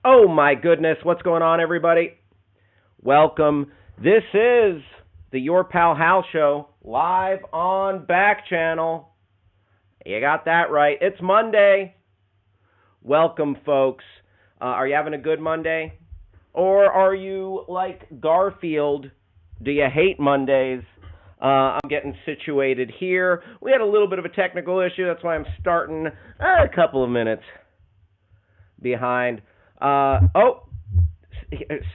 Oh my goodness, what's going on, everybody? Welcome. This is the Your Pal Hal Show live on Backchannel. You got that right. It's Monday. Welcome, folks. Are you having a good Monday? Or are you like Garfield? Do you hate Mondays? I'm getting situated here. We had a little bit of a technical issue. That's why I'm starting a couple of minutes behind. Oh,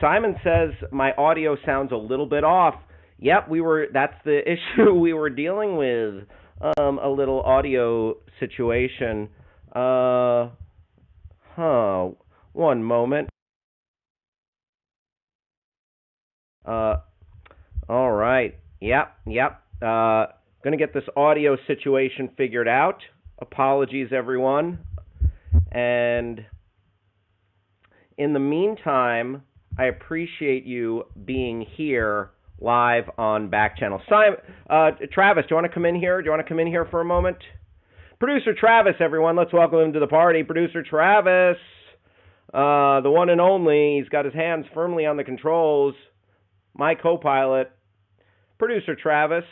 Simon says my audio sounds a little bit off. Yep, that's the issue we were dealing with. A little audio situation. Huh. One moment. Uh, all right. Yep. Gonna get this audio situation figured out. Apologies, everyone. And in the meantime, I appreciate you being here live on Backchannel. Travis, do you want to come in here? For a moment? Producer Travis, everyone, let's welcome him to the party. Producer Travis, the one and only. He's got his hands firmly on the controls. My co-pilot, Producer Travis.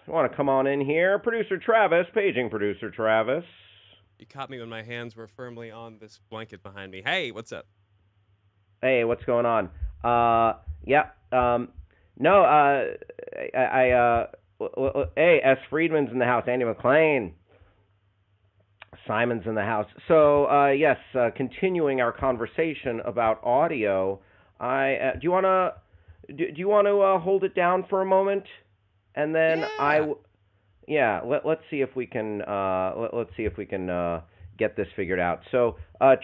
You want to come on in here? Producer Travis, paging Producer Travis. You caught me when my hands were firmly on this blanket behind me. Hey, what's up? Hey, what's going on? Hey, S. Friedman's in the house. Andy McLean. Simon's in the house. So, yes, continuing our conversation about audio, do you want to hold it down for a moment, and then let's see if we can get this figured out. So,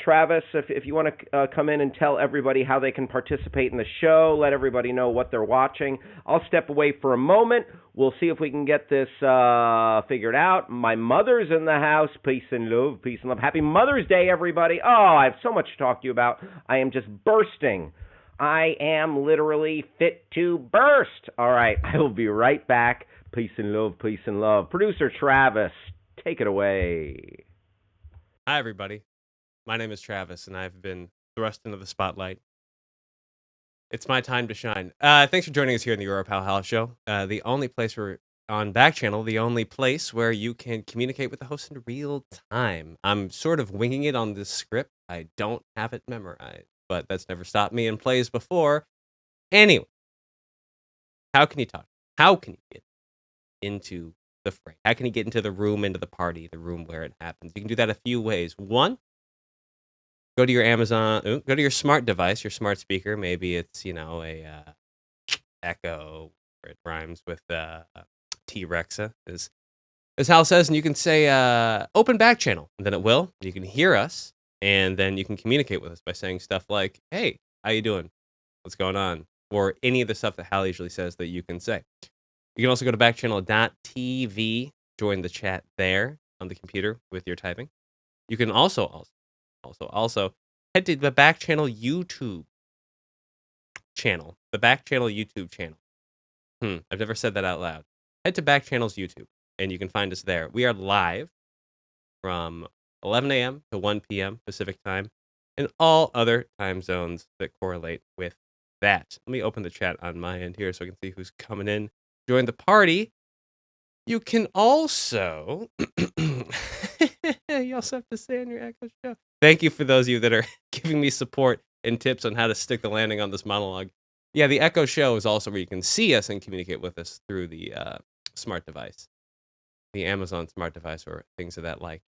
Travis, if you want to come in and tell everybody how they can participate in the show, let everybody know what they're watching. I'll step away for a moment. We'll see if we can get this figured out. My mother's in the house. Peace and love. Happy Mother's Day, everybody. Oh, I have so much to talk to you about. I am just bursting. I am literally fit to burst. All right, I will be right back. Peace and love. Producer Travis, take it away. Hi, everybody. My name is Travis, and I've been thrust into the spotlight. It's my time to shine. Thanks for joining us here in the Your Pal Hal Show, the only place on Backchannel, the only place where you can communicate with the host in real time. I'm sort of winging it on this script. I don't have it memorized, but that's never stopped me in plays before. Anyway, how can you talk? How can you get into the fray? How can you get into the room, into the party, the room where it happens? You can do that a few ways. One, go to your smart device, your smart speaker. Maybe it's, a Echo, or it rhymes with T-Rexa, as Hal says, and you can say, open Backchannel, and then it will. You can hear us, and then you can communicate with us by saying stuff like, hey, how you doing? What's going on? Or any of the stuff that Hal usually says that you can say. You can also go to backchannel.tv, join the chat there on the computer with your typing. You can also head to the Backchannel YouTube channel. The Backchannel YouTube channel. I've never said that out loud. Head to Backchannel's YouTube, and you can find us there. We are live from 11 a.m. to 1 p.m. Pacific time, and all other time zones that correlate with that. Let me open the chat on my end here so I can see who's coming in. Join the party. You can also you also have to say on your Echo show. Thank you for those of you that are giving me support and tips on how to stick the landing on this monologue. Yeah, the Echo show is also where you can see us and communicate with us through the smart device, the Amazon smart device, or things of that like.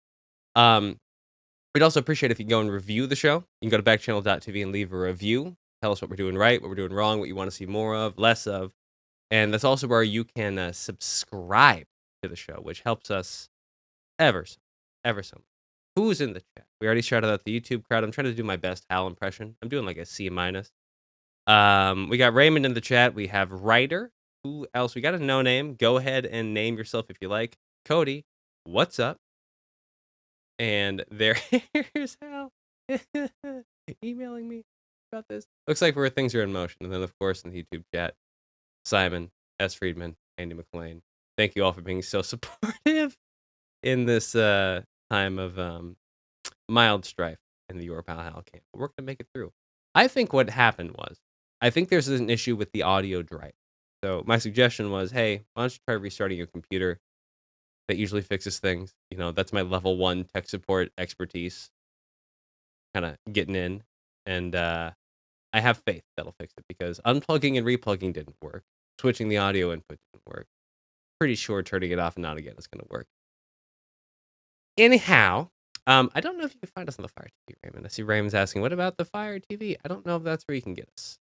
We'd also appreciate if you go and review the show. You can go to backchannel.tv and leave a review. Tell us what we're doing right, what we're doing wrong, what you want to see more of, less of. And that's also where you can subscribe to the show, which helps us ever so much. Who's in the chat? We already shouted out the YouTube crowd. I'm trying to do my best Hal impression. I'm doing like a C-. We got Raymond in the chat. We have Ryder. Who else? We got a no name. Go ahead and name yourself if you like. Cody, what's up? And here's Hal emailing me about this. Looks like things are in motion. And then, of course, in the YouTube chat, Simon, S. Friedman, Andy McLean. Thank you all for being so supportive in this time of mild strife in the Your Pal Hal camp. We're going to make it through. I think what happened was, I think there's an issue with the audio drive. So my suggestion was, hey, why don't you try restarting your computer? That usually fixes things. That's my level 1 tech support expertise, kind of getting in. And I have faith that'll fix it because unplugging and replugging didn't work. Switching the audio input didn't work. Pretty sure turning it off and on again is going to work. Anyhow, I don't know if you can find us on the Fire TV, Raymond. I see Raymond's asking, what about the Fire TV? I don't know if that's where you can get us.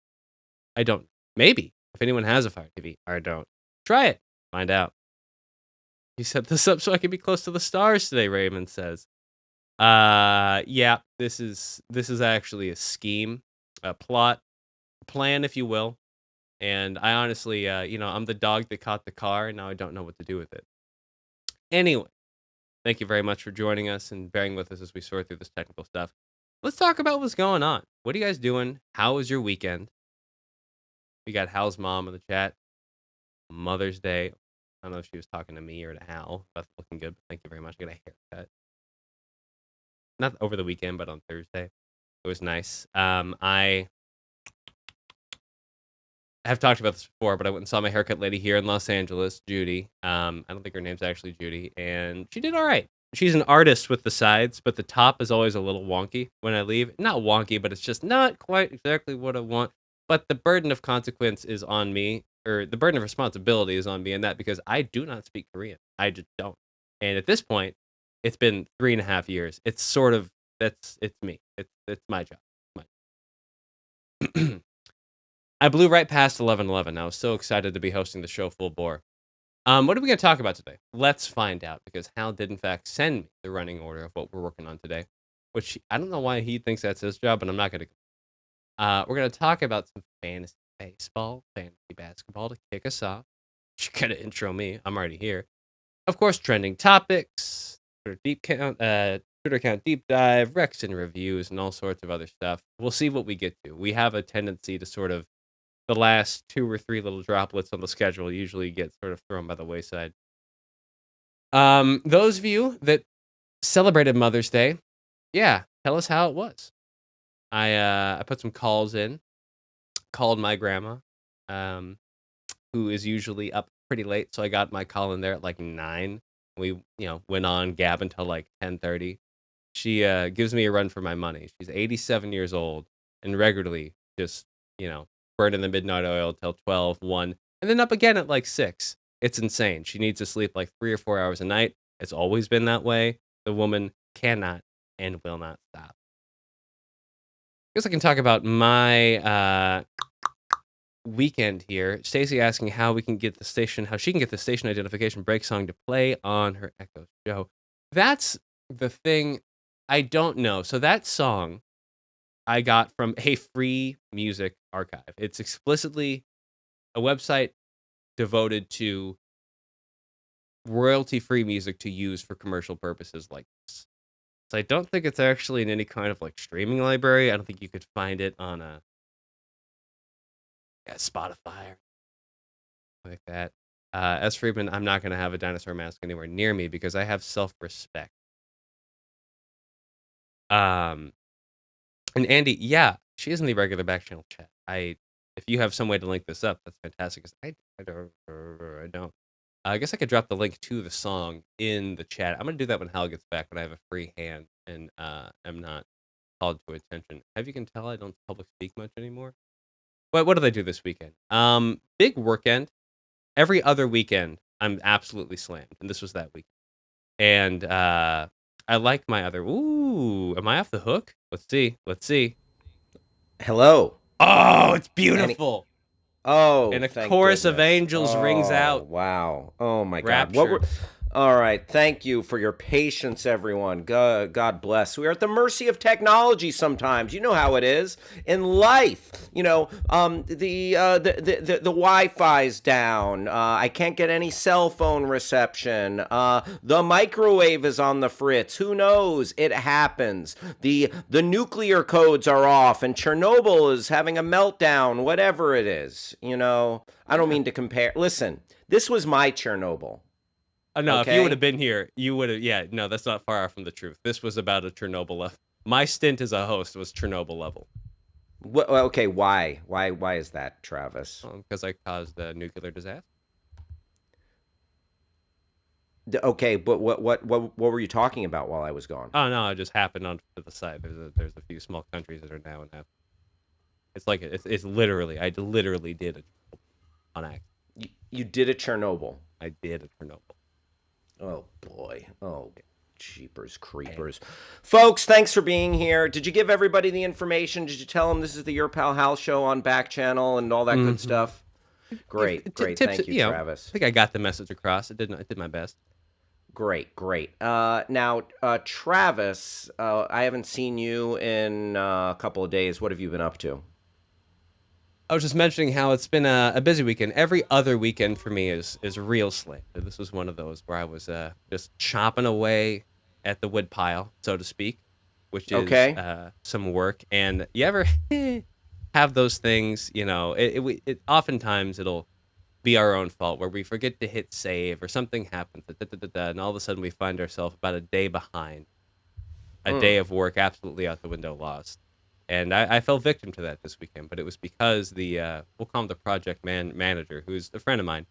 I don't. Maybe. If anyone has a Fire TV, I don't. Try it. Find out. You set this up so I can be close to the stars today, Raymond says. Yeah, this is actually a scheme, a plot, plan, if you will. And I honestly, I'm the dog that caught the car, and now I don't know what to do with it. Anyway, thank you very much for joining us and bearing with us as we sort through this technical stuff. Let's talk about what's going on. What are you guys doing? How was your weekend? We got Hal's mom in the chat. Mother's Day. I don't know if she was talking to me or to Hal. That's looking good, but thank you very much. I got a haircut. Not over the weekend, but on Thursday. It was nice. I have talked about this before, but I went and saw my haircut lady here in Los Angeles, Judy. I don't think her name's actually Judy, and she did all right. She's an artist with the sides, but the top is always a little wonky when I leave. Not wonky, but it's just not quite exactly what I want. But the burden of consequence is on me, or the burden of responsibility is on me in that because I do not speak Korean. I just don't. And at this point, it's been 3.5 years. It's sort of, it's me. It's my job. I blew right past 11:11. I was so excited to be hosting the show full bore. What are we going to talk about today? Let's find out, because Hal did, in fact, send me the running order of what we're working on today, which I don't know why he thinks that's his job, but I'm not going to. We're going to talk about some fantasy baseball, fantasy basketball to kick us off. You got to intro me. I'm already here. Of course, trending topics, Twitter account deep dive, Recs and reviews, and all sorts of other stuff. We'll see what we get to. We have a tendency to sort of, the last 2 or 3 little droplets on the schedule usually get sort of thrown by the wayside. Those of you that celebrated Mother's Day, yeah, tell us how it was. I put some calls in, called my grandma, who is usually up pretty late, so I got my call in there at like 9. We, went on gab until like 10:30. She gives me a run for my money. She's 87 years old and regularly just, burning the midnight oil till 12, 1, and then up again at like 6. It's insane. She needs to sleep like 3 or 4 hours a night. It's always been that way. The woman cannot and will not stop. I guess I can talk about my weekend here. Stacy asking how she can get the station identification break song to play on her Echo Show. That's the thing. I don't know. So that song I got from a free music archive. It's explicitly a website devoted to royalty-free music to use for commercial purposes like this. So I don't think it's actually in any kind of like streaming library. I don't think you could find it on Spotify or like that. As Friedman, I'm not going to have a dinosaur mask anywhere near me because I have self-respect. And Andy, yeah, she is in the regular Backchannel chat. If you have some way to link this up, that's fantastic. 'Cause I don't. I guess I could drop the link to the song in the chat. I'm gonna do that when Hal gets back, when I have a free hand and am not called to attention. As you can tell, I don't public speak much anymore. But what did I do this weekend? Big weekend. Every other weekend, I'm absolutely slammed, and this was that week. And I like my other. Ooh, am I off the hook? Let's see. Hello. Oh, it's beautiful. And a chorus of angels rings out. Wow. Oh my God. Raptured. All right. Thank you for your patience, everyone. God bless. We are at the mercy of technology sometimes. You know how it is in life. The Wi-Fi's down. I can't get any cell phone reception. The microwave is on the fritz. Who knows? It happens. The nuclear codes are off, and Chernobyl is having a meltdown. Whatever it is, I don't mean to compare. Listen, this was my Chernobyl. No, okay? If you would have been here, you would have. Yeah, no, that's not far off from the truth. This was about a Chernobyl level. My stint as a host was Chernobyl level. Okay, why? Why is that, Travis? Because I caused a nuclear disaster. Okay, but what were you talking about while I was gone? Oh no, it just happened on to the side. There's a few small countries that are now in that. It's like it's literally I literally did it on accident. You did a Chernobyl. I did a Chernobyl. Oh boy. Oh, jeepers And creepers. Folks, thanks for being here. Did you give everybody the information? Did you tell them this is the Your Pal Hal show on Backchannel and all that good stuff? Great. tips, Thank you, Travis. I think I got the message across. I did my best. Great. Now, Travis, I haven't seen you in a couple of days. What have you been up to? I was just mentioning how it's been a busy weekend. Every other weekend for me is real slim. This was one of those where I was just chopping away at the wood pile, so to speak, which is Okay. some work. And you ever have those things? It oftentimes it'll be our own fault where we forget to hit save or something happens, and all of a sudden we find ourselves about a day behind, a day of work absolutely out the window, lost. And I fell victim to that this weekend, but it was because the we'll call him the project manager, who's a friend of mine,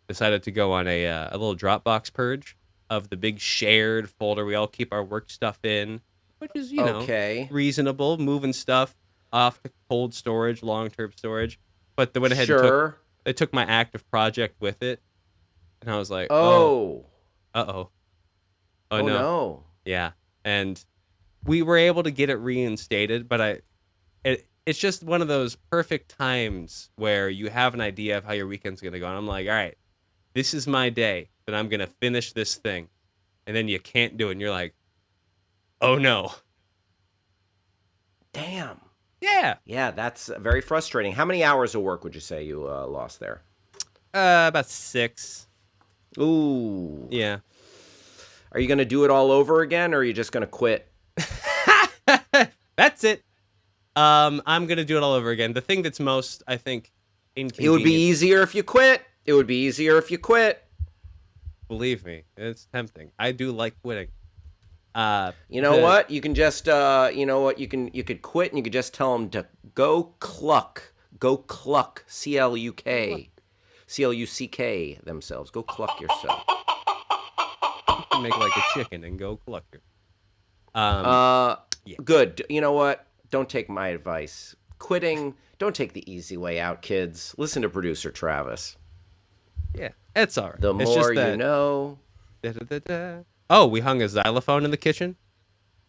decided to go on a little Dropbox purge of the big shared folder we all keep our work stuff in, which is Okay. reasonable, moving stuff off to cold storage, long term storage. But they went ahead and Sure. took my active project with it, and I was like, oh, Oh. oh, oh Oh no, no. yeah, and we were able to get it reinstated, but it's just one of those perfect times where you have an idea of how your weekend's going to go. And I'm like, all right, this is my day that I'm going to finish this thing. And then you can't do it. And you're like, oh no. Damn. Yeah. Yeah, that's very frustrating. How many hours of work would you say you lost there? About 6. Ooh. Yeah. Are you going to do it all over again, or are you just going to quit? That's it. I'm going to do it all over again. The thing that's most, I think, inconvenient. It would be easier if you quit. It would be easier if you quit. Believe me, it's tempting. I do like quitting. You know what? You can just, you could quit and you could just tell them to go cluck. Go cluck. C-L-U-K. C-L-U-C-K themselves. Go cluck yourself. You can make like a chicken and go cluck her. Yeah. Good. You know what? Don't take my advice. Quitting, don't take the easy way out, kids. Listen to producer Travis. Yeah, it's all right. The It's more just that, you know. Oh, we hung a xylophone in the kitchen.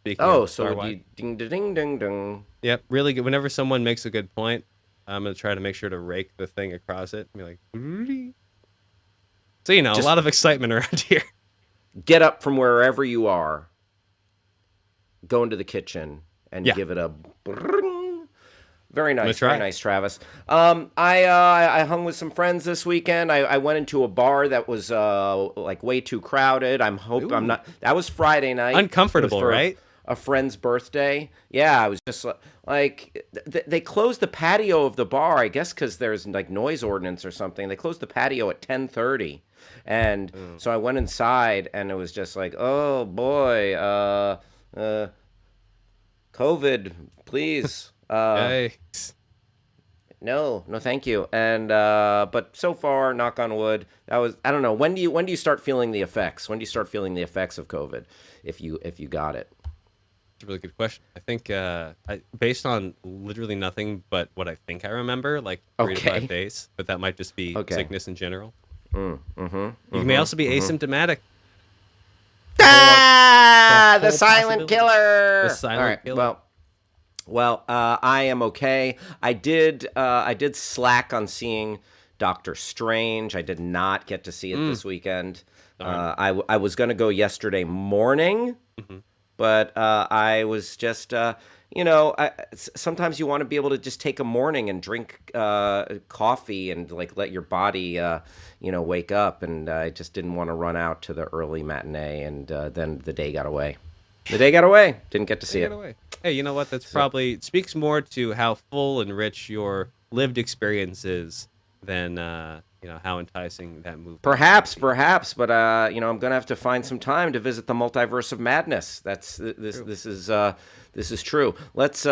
Speaking Oh, of so Star would Wars. you ding ding ding ding. Yep, really good. Whenever someone makes a good point, I'm gonna try to make sure to rake the thing across it and be like, "Ooh." So a Just lot of excitement around here. get up from wherever you are. Go into the kitchen and Yeah. give it a bring. Very nice, try very it. nice, Travis. I hung with some friends this weekend. I went into a bar that was like way too crowded. I'm Ooh. not. That was Friday night. Uncomfortable, It was for right? a friend's birthday. Yeah, I was just like they closed the patio of the bar. I guess because there's like noise ordinance or something. They closed the patio at 10:30, and so I went inside and it was just like, oh boy, COVID, please. Yikes. No, thank you. And but so far, knock on wood, I don't know. When do you start feeling the effects? When do you start feeling the effects of COVID? If you got it. It's a really good question. I think based on literally nothing but what I think I remember, like 3 to 5 days, but that might just be sickness in general. You may also be asymptomatic. The silent killer. The silent killer. Well, I am okay. I did slack on seeing Doctor Strange. I did not get to see it this weekend. I was going to go yesterday morning, but I was just, sometimes you want to be able to just take a morning and drink coffee and like let your body, wake up. And I just didn't want to run out to the early matinee, and then the day got away. Didn't get to see it. Hey, you know what? That's probably speaks more to how full and rich your lived experience is than how enticing that movie. Perhaps, but I'm gonna have to find some time to visit the multiverse of madness. This is true. Let's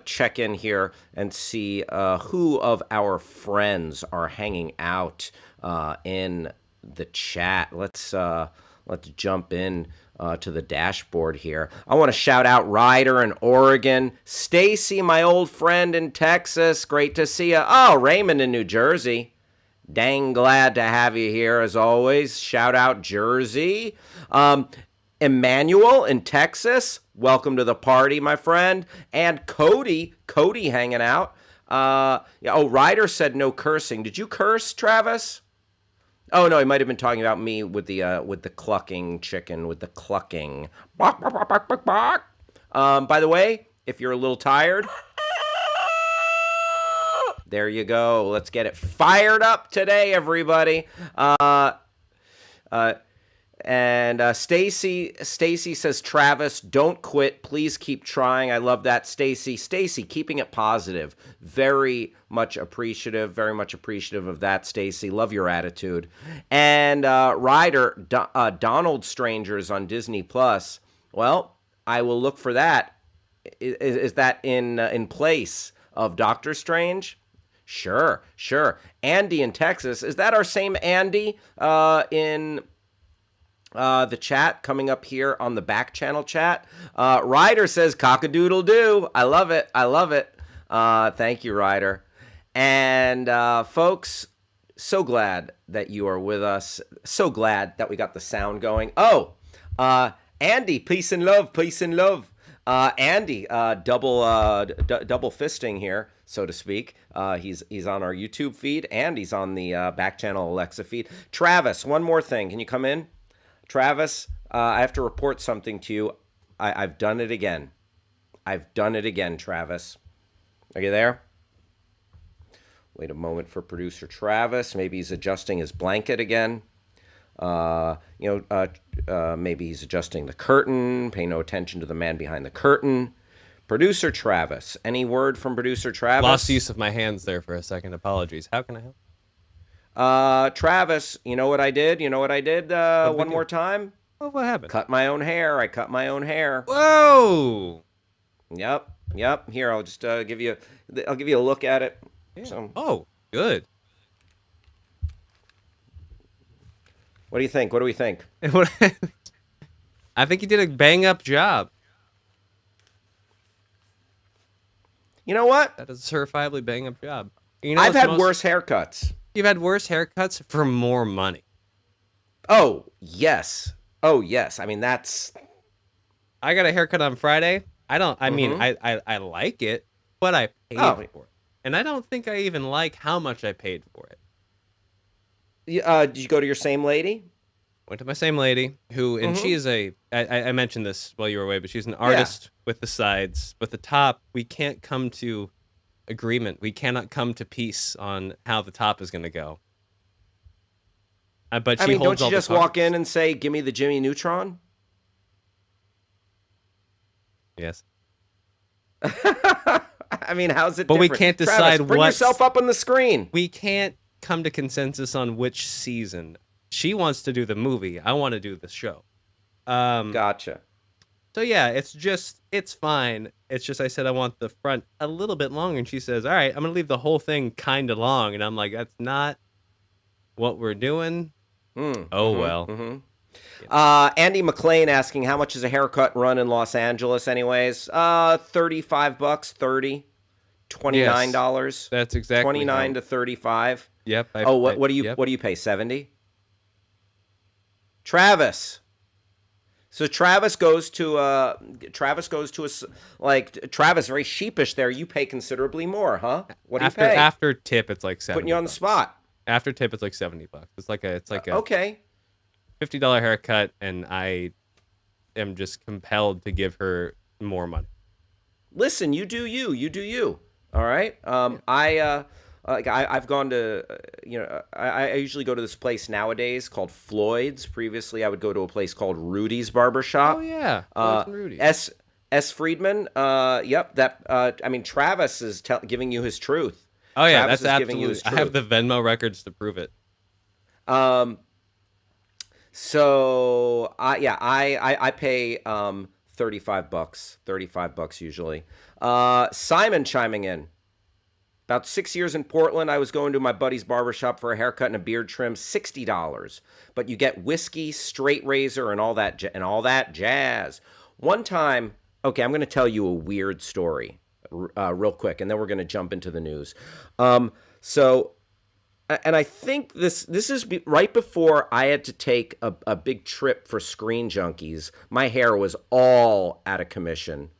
check in here and see who of our friends are hanging out in the chat. Let's jump in to the dashboard here. I want to shout out Ryder in Oregon, Stacy, my old friend in Texas. Great to see you. Oh, Raymond in New Jersey. Dang glad to have you here as always. Shout out Jersey. Emmanuel in Texas. Welcome to the party, my friend. And Cody hanging out. Ryder said no cursing. Did you curse, Travis? Oh no, he might have been talking about me with the clucking chicken, with the clucking. Bark, bark, bark, bark, bark, bark. By the way, if you're a little tired, there you go. Let's get it fired up today, everybody. And Stacy says, Travis, don't quit. Please keep trying. I love that, Stacy. Stacy, keeping it positive. Very much appreciative of that, Stacy. Love your attitude. And Ryder, Donald Strangers on Disney Plus. Well, I will look for that. Is that in place of Doctor Strange? Sure. Andy in Texas. Is that our same Andy in the chat coming up here on the Backchannel chat? Ryder says cock-a-doodle-doo. I love it. Thank you, Ryder. And folks, so glad that you are with us. So glad that we got the sound going. Oh, Andy, peace and love. Andy, double fisting here, so to speak. He's on our YouTube feed and he's on the Backchannel Alexa feed. Travis, one more thing. Can you come in? Travis, I have to report something to you. I've done it again. Travis. Are you there? Wait a moment for producer Travis. Maybe he's adjusting his blanket again. Maybe he's adjusting the curtain. Pay no attention to the man behind the curtain. Producer Travis. Any word from producer Travis? Lost use of my hands there for a second. Apologies. How can I help? Travis, you know what I did? One more time? Well, what happened? I cut my own hair. Whoa! Yep. Here, I'll just give you a look at it. Yeah. So, oh, good. What do you think? What do we think? I think you did a bang-up job. You know what? That is a certifiably bang-up job. I've had worse haircuts. You've had worse haircuts for more money. Oh, yes. I mean, that's... I got a haircut on Friday. I like it, but I paid for it. And I don't think I even like how much I paid for it. Did you go to your same lady? Went to my same lady, who, and she is I mentioned this while you were away, but she's an artist with the sides. But the top, we can't come to agreement. We cannot come to peace on how the top is going to go. But she holds don't you just walk in and say, give me the Jimmy Neutron? Yes. I mean, how's it but different? We can't decide Travis, bring yourself up on the screen. We can't come to consensus on which season. She wants to do the movie. I want to do the show. Gotcha. So yeah, it's fine. It's just I said I want the front a little bit longer, and she says, all right, I'm going to leave the whole thing kind of long. And I'm like, that's not what we're doing. Well. Andy McLean asking, how much is a haircut run in Los Angeles anyways? $35, $30, $29. Yes, that's exactly $29 to $35. Yep. What do you pay? $70? Travis. So Travis goes to Travis very sheepish there. You pay considerably more, huh? What do you pay? After tip, it's like $70. Putting you on the spot. After tip, it's like $70. It's like a okay. $50 haircut, and I am just compelled to give her more money. Listen, you do you. All right. I've gone to, I usually go to this place nowadays called Floyd's. Previously, I would go to a place called Rudy's Barbershop. Oh, yeah. Rudy's. S. Friedman. Yep. Travis is giving you his truth. Oh yeah, Travis that's is giving you his absolutely. I have truth. the Venmo records to prove it. Um, so I pay $35, $35 usually. Simon chiming in. About 6 years in Portland, I was going to my buddy's barbershop for a haircut and a beard trim, $60. But you get whiskey, straight razor, and all that jazz. One time, okay, I'm going to tell you a weird story, real quick, and then we're going to jump into the news. So, and I think this is right before I had to take a big trip for Screen Junkies. My hair was all out of commission.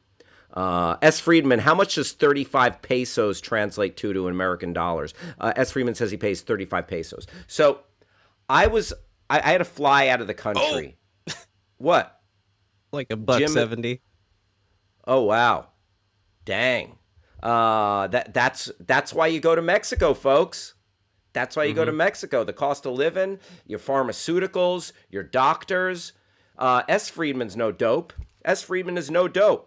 S. Friedman, how much does 35 pesos translate to American dollars? S. Friedman says he pays 35 pesos. So I had to fly out of the country. Oh! What? Like $1.70. Oh, wow. Dang. That's why you go to Mexico, folks. That's why you go to Mexico. The cost of living, your pharmaceuticals, your doctors. S. Friedman's no dope. S. Friedman is no dope.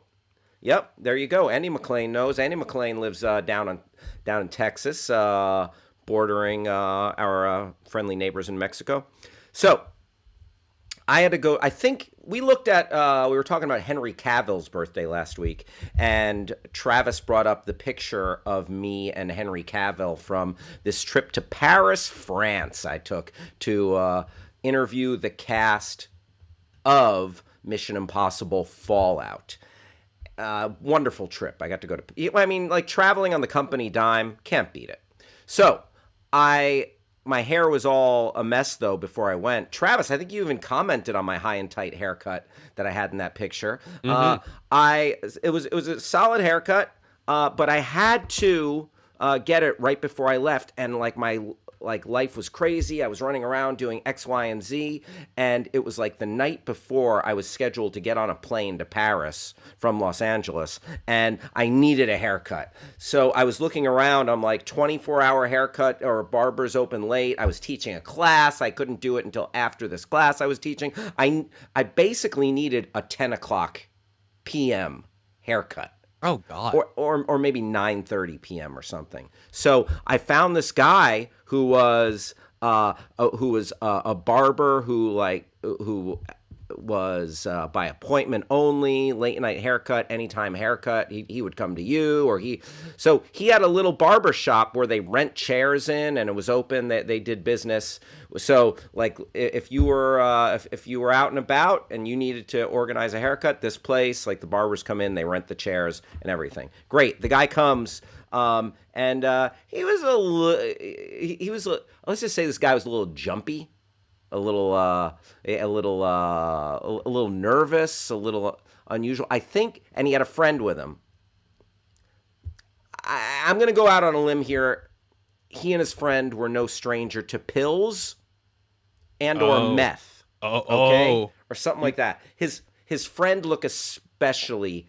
Yep, there you go. Andy McLean knows. Andy McLean lives down in Texas, bordering our friendly neighbors in Mexico. So I had to go. I think we looked at. We were talking about Henry Cavill's birthday last week, and Travis brought up the picture of me and Henry Cavill from this trip to Paris, France. I took to interview the cast of Mission Impossible Fallout. Wonderful trip. I got to go to, I mean, like traveling on the company dime, can't beat it. So my hair was all a mess though before I went. Travis, I think you even commented on my high and tight haircut that I had in that picture. It was a solid haircut, but I had to get it right before I left, and like my life was crazy. I was running around doing X, Y, and Z, and it was like the night before I was scheduled to get on a plane to Paris from Los Angeles, and I needed a haircut. So I was looking around. I'm like, 24-hour haircut or barbers open late. I was teaching a class. I couldn't do it until after this class I was teaching. I basically needed a 10 o'clock p.m. haircut. Oh God. Or maybe 9:30 p.m. or something. So I found this guy who was a barber who was by appointment only, late night haircut, anytime haircut. He would come to you, so he had a little barber shop where they rent chairs in, and it was open. They did business. So like if you were out and about and you needed to organize a haircut, this place, like the barbers come in, they rent the chairs and everything. Great. The guy comes. And he was let's just say this guy was a little jumpy, a little nervous, a little unusual, I think, and he had a friend with him. I'm going to go out on a limb here. He and his friend were no stranger to pills or meth. Okay? Or something like that. His friend looked especially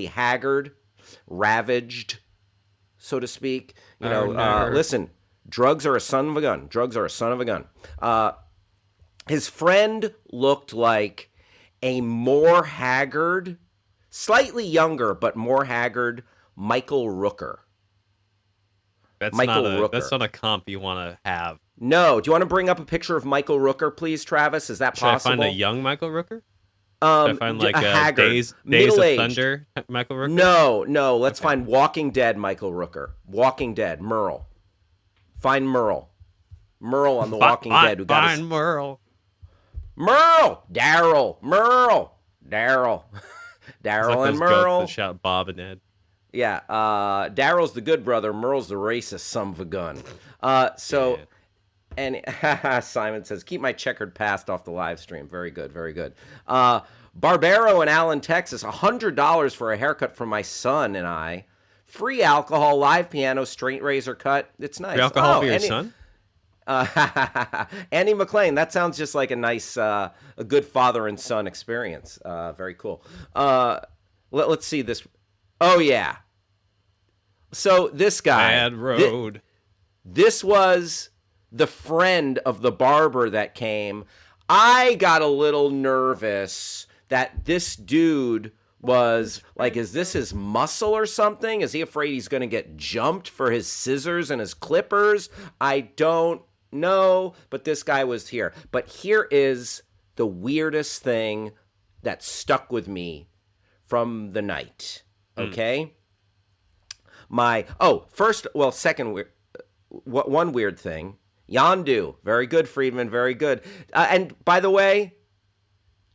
haggard, ravaged, so to speak. Listen, drugs are a son of a gun. Drugs are a son of a gun. His friend looked like a more haggard, slightly younger, but more haggard Michael Rooker. That's not a comp you want to have. No. Do you want to bring up a picture of Michael Rooker, please, Travis? Is that possible? Should I find a young Michael Rooker? Should I find like a haggard, Days of Thunder Michael Rooker? No. Let's find Walking Dead Michael Rooker. Walking Dead, Merle. Find Merle. Merle on The Walking Dead. Who got find Merle. Merle! Daryl! Merle! Daryl. Daryl like and Merle. That shout Bob and Ed. Yeah. Daryl's the good brother. Merle's the racist son of a gun. Yeah. And Simon says, keep my checkered past off the live stream. Very good, very good. Barbero in Allen, Texas, $100 for a haircut for my son and I. Free alcohol, live piano, straight razor cut. It's nice. Free alcohol for your son? Andy McLean, that sounds just like a nice, a good father and son experience. Very cool. Let's see this. Oh, yeah. So this guy. Bad road. This was the friend of the barber that came. I got a little nervous that this dude was like, is this his muscle or something? Is he afraid he's going to get jumped for his scissors and his clippers? I don't know, but this guy was here. But here is the weirdest thing that stuck with me from the night, okay? Second, one weird thing. Yondu, very good, Friedman, very good. And by the way,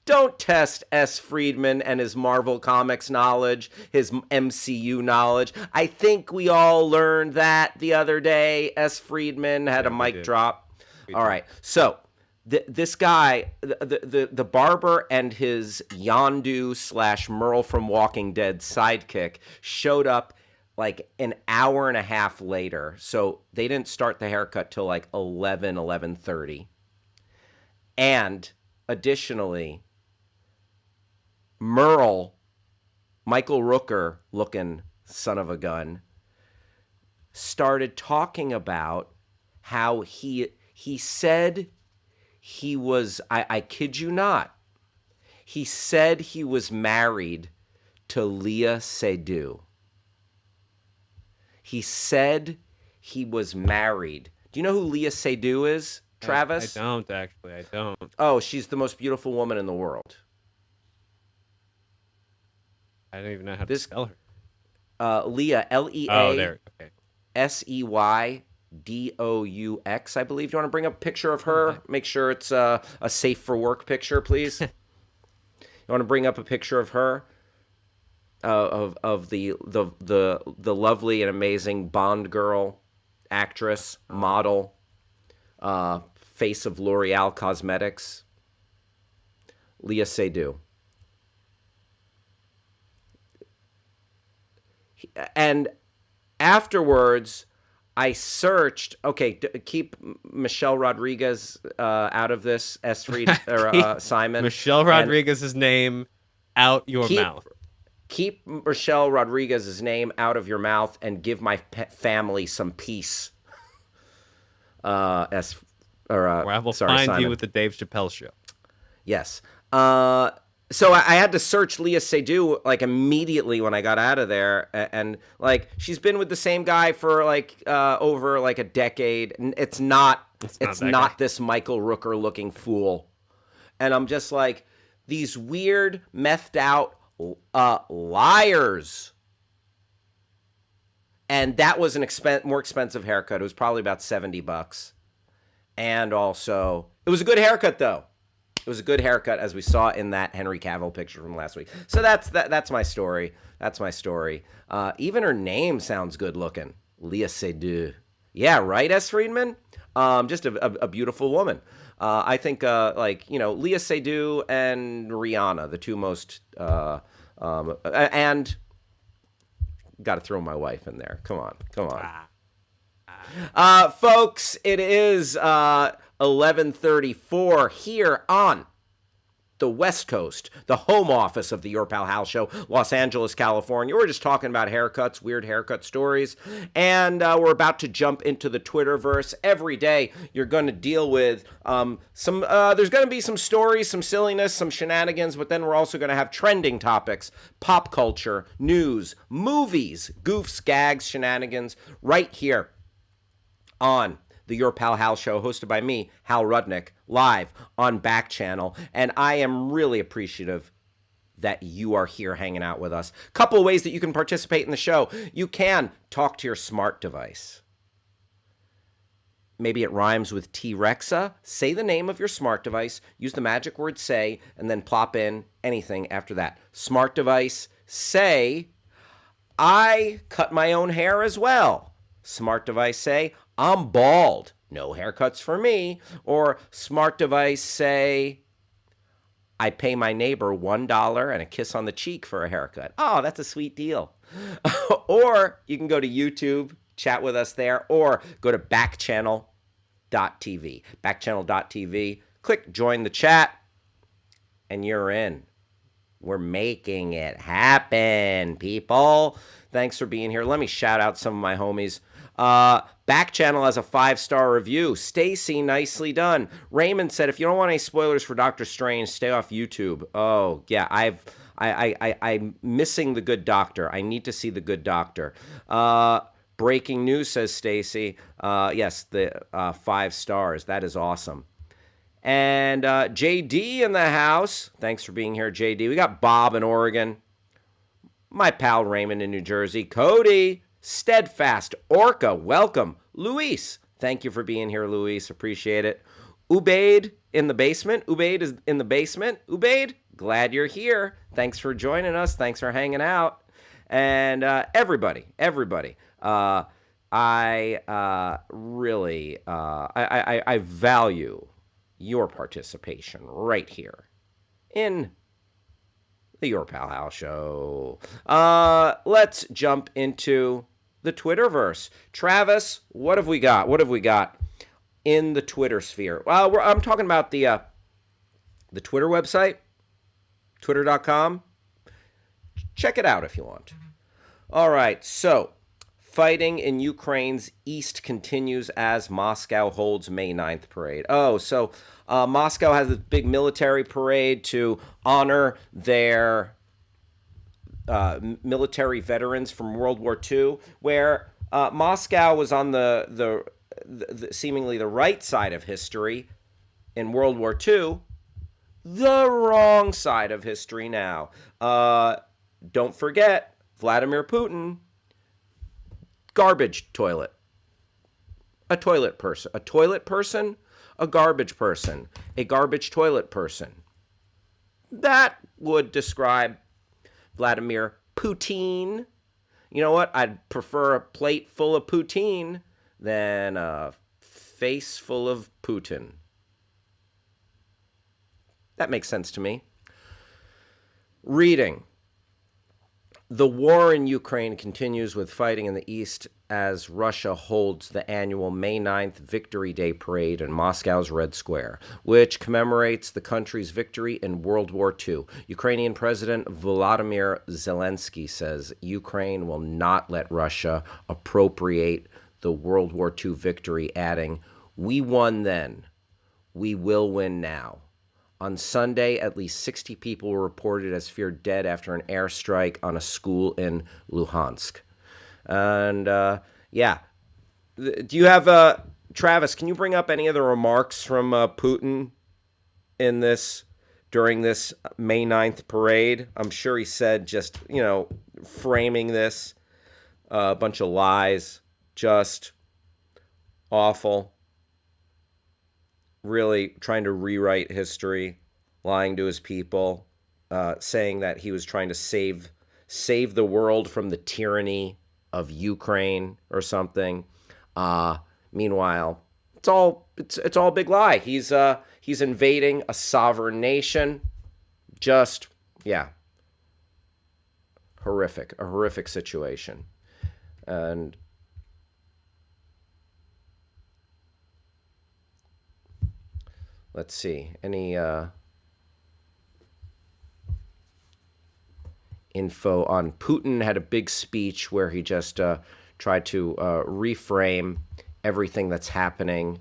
don't test S. Friedman and his Marvel Comics knowledge, his MCU knowledge. I think we all learned that the other day. S. Friedman had a mic drop. All right, so this guy, the barber and his Yondu / Merle from Walking Dead sidekick showed up like an hour and a half later. So they didn't start the haircut till like 11:30. And additionally, Merle, Michael Rooker looking son of a gun, started talking about how he said he was, I kid you not, he said he was married to Léa Seydoux. He said he was married. Do you know who Léa Seydoux is, Travis? I don't, actually. I don't. Oh, she's the most beautiful woman in the world. I don't even know how to spell her. Léa, L-E-A. Oh, there. Okay. S-E-Y-D-O-U-X, I believe. Do you want to bring up a picture of her? Make sure it's a safe for work picture, please. You want to bring up a picture of her? Of the lovely and amazing Bond girl, actress, model, face of L'Oreal Cosmetics, Léa Seydoux. And afterwards, I searched. Okay, keep Michelle Rodriguez out of this. Simon. Michelle Rodriguez's name out your mouth. Keep Michelle Rodriguez's name out of your mouth and give my family some peace. Or I will find Simon. You with the Dave Chappelle Show. Yes. So I had to search Léa Seydoux like immediately when I got out of there, and like she's been with the same guy for like over like a decade. It's not this Michael Rooker looking fool, and I'm just like, these weird methed out liars. And that was an more expensive haircut. It was probably about $70, and also it was a good haircut though. It was a good haircut, as we saw in that Henry Cavill picture from last week. So that's my story. That's my story. Even her name sounds good looking. Léa Seydoux. Yeah, right, S. Friedman? Just a beautiful woman. I think, Léa Seydoux and Rihanna, the two most... and got to throw my wife in there. Come on. Folks, it is... 11:34 here on the West Coast, the home office of the Your Pal Hal Show, Los Angeles, California. We're just talking about haircuts, weird haircut stories, and we're about to jump into the Twitterverse. Every day you're going to deal with there's going to be some stories, some silliness, some shenanigans, but then we're also going to have trending topics, pop culture, news, movies, goofs, gags, shenanigans, right here on the Your Pal Hal Show, hosted by me, Hal Rudnick, live on Backchannel. And I am really appreciative that you are here hanging out with us. Couple ways that you can participate in the show. You can talk to your smart device. Maybe it rhymes with T-Rexa. Say the name of your smart device, use the magic word say, and then plop in anything after that. Smart device, say, I cut my own hair as well. Smart device, say, I'm bald. No haircuts for me. Or smart device, say, I pay my neighbor $1 and a kiss on the cheek for a haircut. Oh, that's a sweet deal. Or you can go to YouTube, chat with us there, or go to backchannel.tv. Backchannel.tv. Click join the chat, and you're in. We're making it happen, people. Thanks for being here. Let me shout out some of my homies. Backchannel has a 5-star review. Stacy, nicely done. Raymond said, if you don't want any spoilers for Doctor Strange, stay off YouTube. Oh, yeah, I'm missing The Good Doctor. I need to see The Good Doctor. Breaking news, says Stacy. Yes, the 5 stars. That is awesome. And JD in the house. Thanks for being here, JD. We got Bob in Oregon. My pal Raymond in New Jersey. Cody, Steadfast, Orca, welcome. Luis, thank you for being here, Luis. Appreciate it. Ubaid in the basement. Ubaid is in the basement. Ubaid, glad you're here. Thanks for joining us. Thanks for hanging out. And everybody, I really, I value your participation right here in the Your Pal Hal Show. Let's jump into the Twitterverse. Travis, what have we got? What have we got in the Twitter sphere? Well, I'm talking about the Twitter website, twitter.com. Check it out if you want. All right, so fighting in Ukraine's east continues as Moscow holds May 9th parade. Oh, so Moscow has a big military parade to honor their military veterans from World War II, where Moscow was on the seemingly the right side of history in World War II, the wrong side of history now. Don't forget, Vladimir Putin, garbage toilet. A toilet person. A toilet person, a garbage person. A garbage toilet person. That would describe Vladimir Putin. You know what? I'd prefer a plate full of poutine than a face full of Putin. That makes sense to me. Reading. The war in Ukraine continues with fighting in the east as Russia holds the annual May 9th Victory Day parade in Moscow's Red Square, which commemorates the country's victory in World War II. Ukrainian President Volodymyr Zelensky says Ukraine will not let Russia appropriate the World War II victory, adding, "We won then. We will win now." On Sunday, at least 60 people were reported as feared dead after an airstrike on a school in Luhansk. And, yeah. Do you have, Travis, can you bring up any of the remarks from Putin in this, during this May 9th parade? I'm sure he said just, framing this, a bunch of lies, just awful. Really trying to rewrite history, lying to his people, saying that he was trying to save the world from the tyranny of Ukraine or something. Meanwhile, it's all a big lie. He's invading a sovereign nation. Just, yeah, a horrific situation. And let's see, any info on Putin? Had a big speech where he just tried to reframe everything that's happening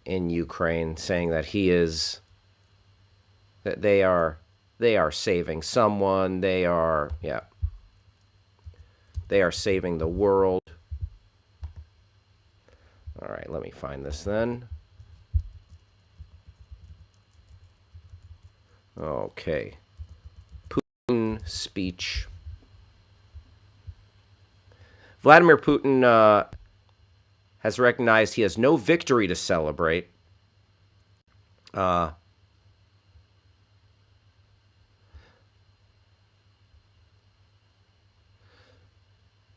in Ukraine, saying that they are saving someone, they are saving the world. All right, let me find this then. Okay. Putin speech. Vladimir Putin has recognized he has no victory to celebrate.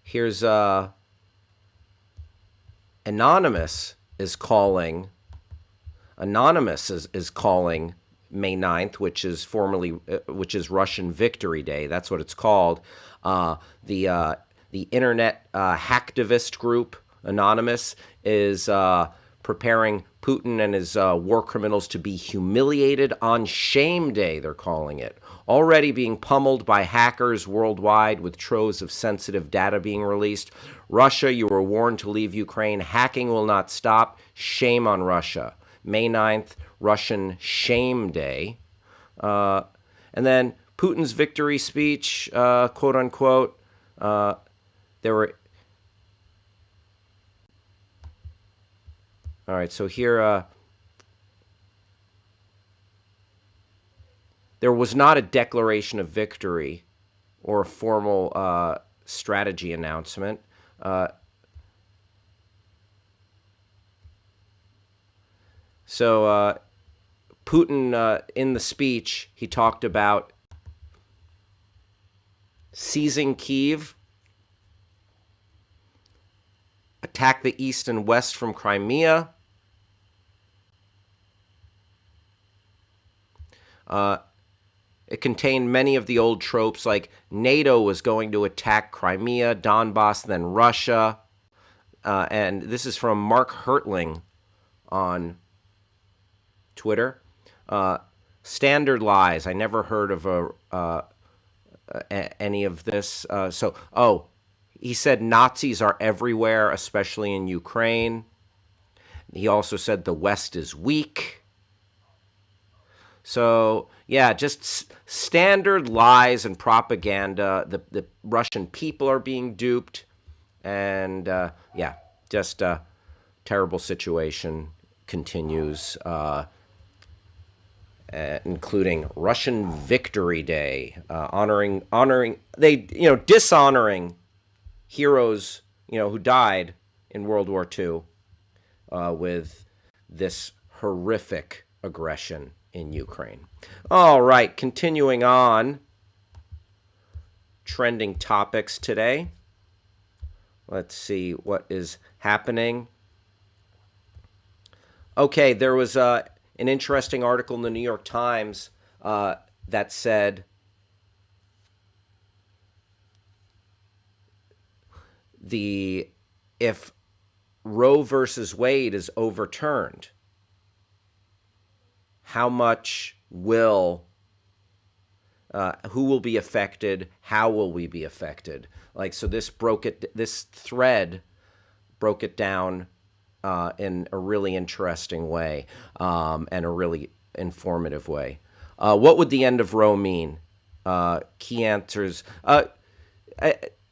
Here's Anonymous is calling May 9th, which is Russian Victory Day. That's what it's called. The internet hacktivist group Anonymous is preparing Putin and his war criminals to be humiliated on Shame Day, they're calling it. Already being pummeled by hackers worldwide with troves of sensitive data being released. Russia, you were warned to leave Ukraine. Hacking will not stop. Shame on Russia. May 9th, Russian Shame Day. And And then Putin's victory speech, quote unquote, there were. All right, so here, there was not a declaration of victory or a formal strategy announcement. So Putin, in the speech, he talked about seizing Kyiv, attack the east and west from Crimea, it contained many of the old tropes, like NATO was going to attack Crimea, Donbass, then Russia. And this is from Mark Hertling on Twitter. Standard lies. I never heard of any of this. He said Nazis are everywhere, especially in Ukraine. He also said the West is weak. So, yeah, just standard lies and propaganda. The Russian people are being duped. And, just a terrible situation continues, including Russian Victory Day, dishonoring heroes, who died in World War II with this horrific aggression in Ukraine. All right, continuing on. Trending topics today. Let's see what is happening. Okay, there was an interesting article in the New York Times that said if Roe versus Wade is overturned, how much who will be affected? How will we be affected? So this thread broke it down in a really interesting way and a really informative way. What would the end of Roe mean? Key answers.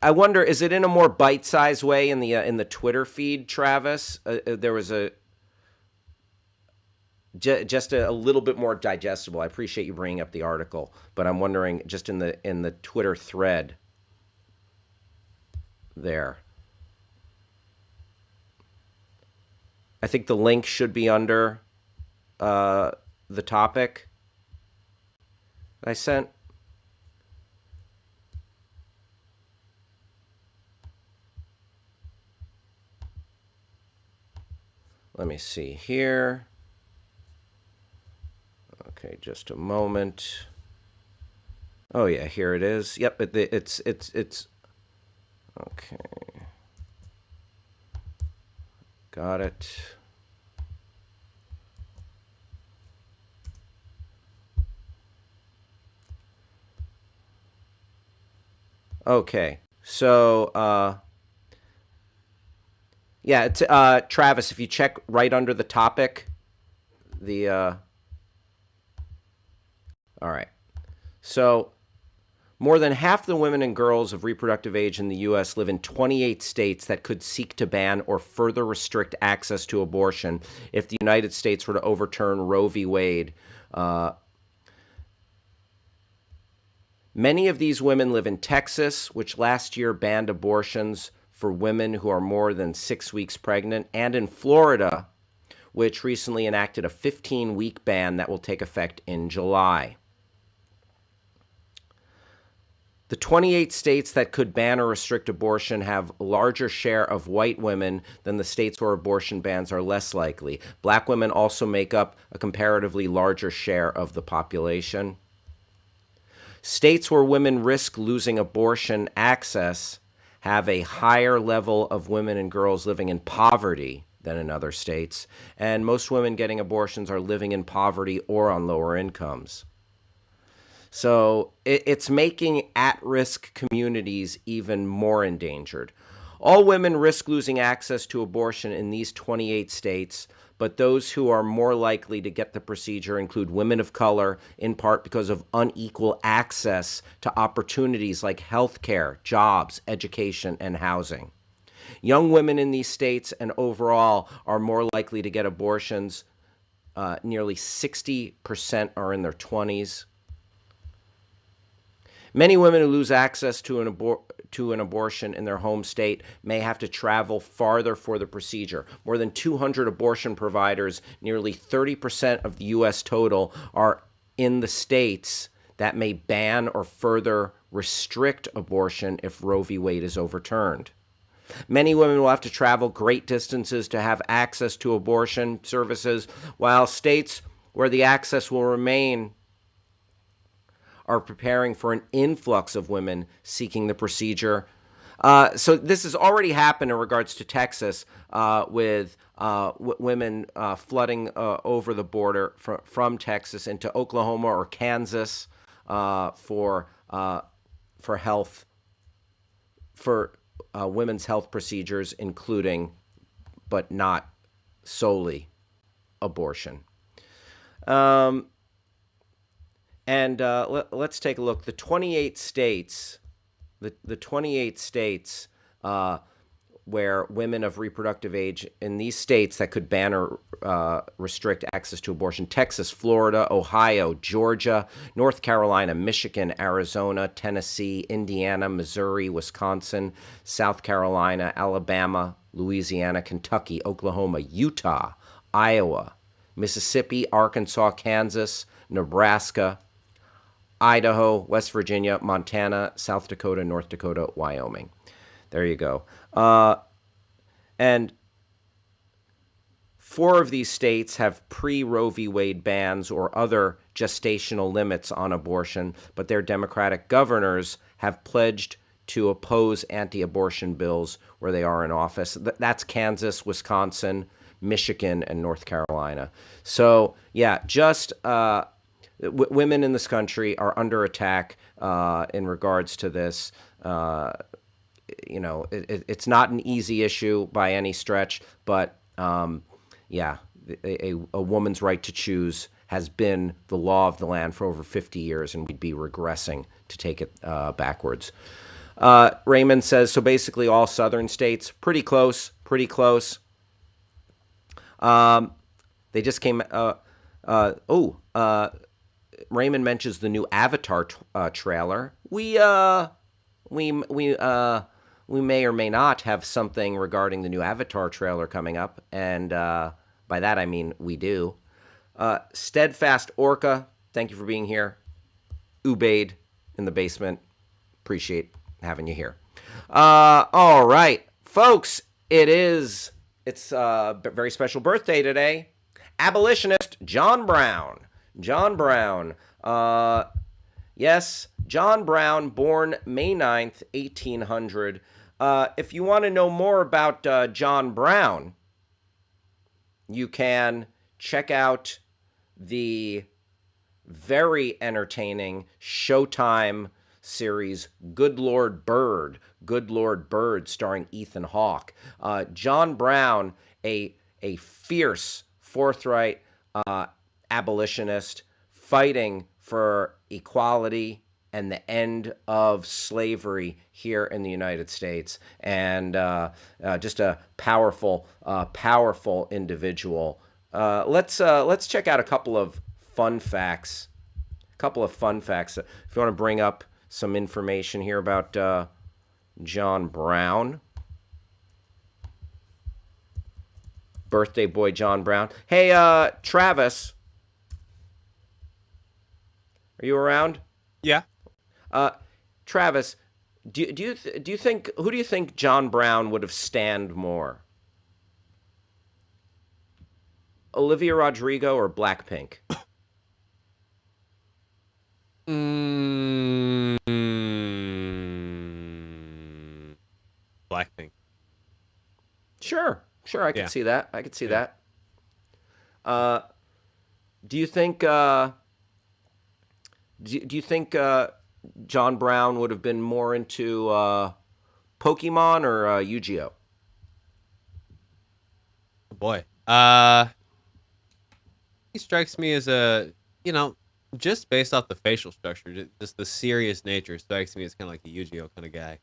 I wonder, is it in a more bite-sized way in the Twitter feed, Travis? There was just a little bit more digestible. I appreciate you bringing up the article, but I'm wondering just in the Twitter thread there. I think the link should be under the topic I sent. Let me see here. Okay, just a moment. Oh yeah, here it is. Yep, it's okay. Got it. Okay, so it's Travis. If you check right under the topic, all right. So, more than half the women and girls of reproductive age in the U.S. live in 28 states that could seek to ban or further restrict access to abortion if the United States were to overturn Roe v. Wade. Many of these women live in Texas, which last year banned abortions for women who are more than 6 weeks pregnant, and in Florida, which recently enacted a 15-week ban that will take effect in July. The 28 states that could ban or restrict abortion have a larger share of white women than the states where abortion bans are less likely. Black women also make up a comparatively larger share of the population. States where women risk losing abortion access have a higher level of women and girls living in poverty than in other states, and most women getting abortions are living in poverty or on lower incomes. So it's making at-risk communities even more endangered. All women risk losing access to abortion in these 28 states, but those who are more likely to get the procedure include women of color, in part because of unequal access to opportunities like health care, jobs, education, and housing. Young women in these states and overall are more likely to get abortions. Nearly 60% are in their 20s. Many women who lose access to an abortion in their home state may have to travel farther for the procedure. More than 200 abortion providers, nearly 30% of the U.S. total, are in the states that may ban or further restrict abortion if Roe v. Wade is overturned. Many women will have to travel great distances to have access to abortion services, while states where the access will remain are preparing for an influx of women seeking the procedure. So this has already happened in regards to Texas, with women flooding over the border from Texas into Oklahoma or Kansas for health, for women's health procedures, including but not solely abortion. Let's take a look. The 28 states, the 28 states where women of reproductive age, in these states that could ban or restrict access to abortion: Texas, Florida, Ohio, Georgia, North Carolina, Michigan, Arizona, Tennessee, Indiana, Missouri, Wisconsin, South Carolina, Alabama, Louisiana, Kentucky, Oklahoma, Utah, Iowa, Mississippi, Arkansas, Kansas, Nebraska, Idaho, West Virginia, Montana, South Dakota, North Dakota, Wyoming. There you go. And 4 of these states have pre-Roe v. Wade bans or other gestational limits on abortion, but their Democratic governors have pledged to oppose anti-abortion bills where they are in office. That's Kansas, Wisconsin, Michigan, and North Carolina. So, yeah, just women in this country are under attack in regards to this. It's not an easy issue by any stretch, but a woman's right to choose has been the law of the land for over 50 years, and we'd be regressing to take it backwards. Raymond says, so basically all southern states, pretty close. They just came, Raymond mentions the new Avatar trailer. We may or may not have something regarding the new Avatar trailer coming up, and by that I mean we do. Steadfast Orca, thank you for being here. Ubaid in the basement, appreciate having you here. All right, folks, it's a very special birthday today. Abolitionist John Brown. Yes, John Brown, born May 9th, 1800. If you want to know more about John Brown, you can check out the very entertaining Showtime series Good Lord Bird, starring Ethan Hawke. John Brown, a fierce, forthright abolitionist fighting for equality and the end of slavery here in the United States, and just a powerful individual. Let's check out a couple of fun facts. If you want to bring up some information here about John Brown, birthday boy John Brown. Hey, Travis, are you around? Yeah. Travis, do you think, who do you think John Brown would have stanned more? Olivia Rodrigo or Blackpink? Blackpink. Sure, I could see that. That. Do you think? Do you think John Brown would have been more into Pokemon or Yu-Gi-Oh? Boy. He strikes me as a, you know, just based off the facial structure, just the serious nature strikes me as kind of like a Yu-Gi-Oh kind of guy.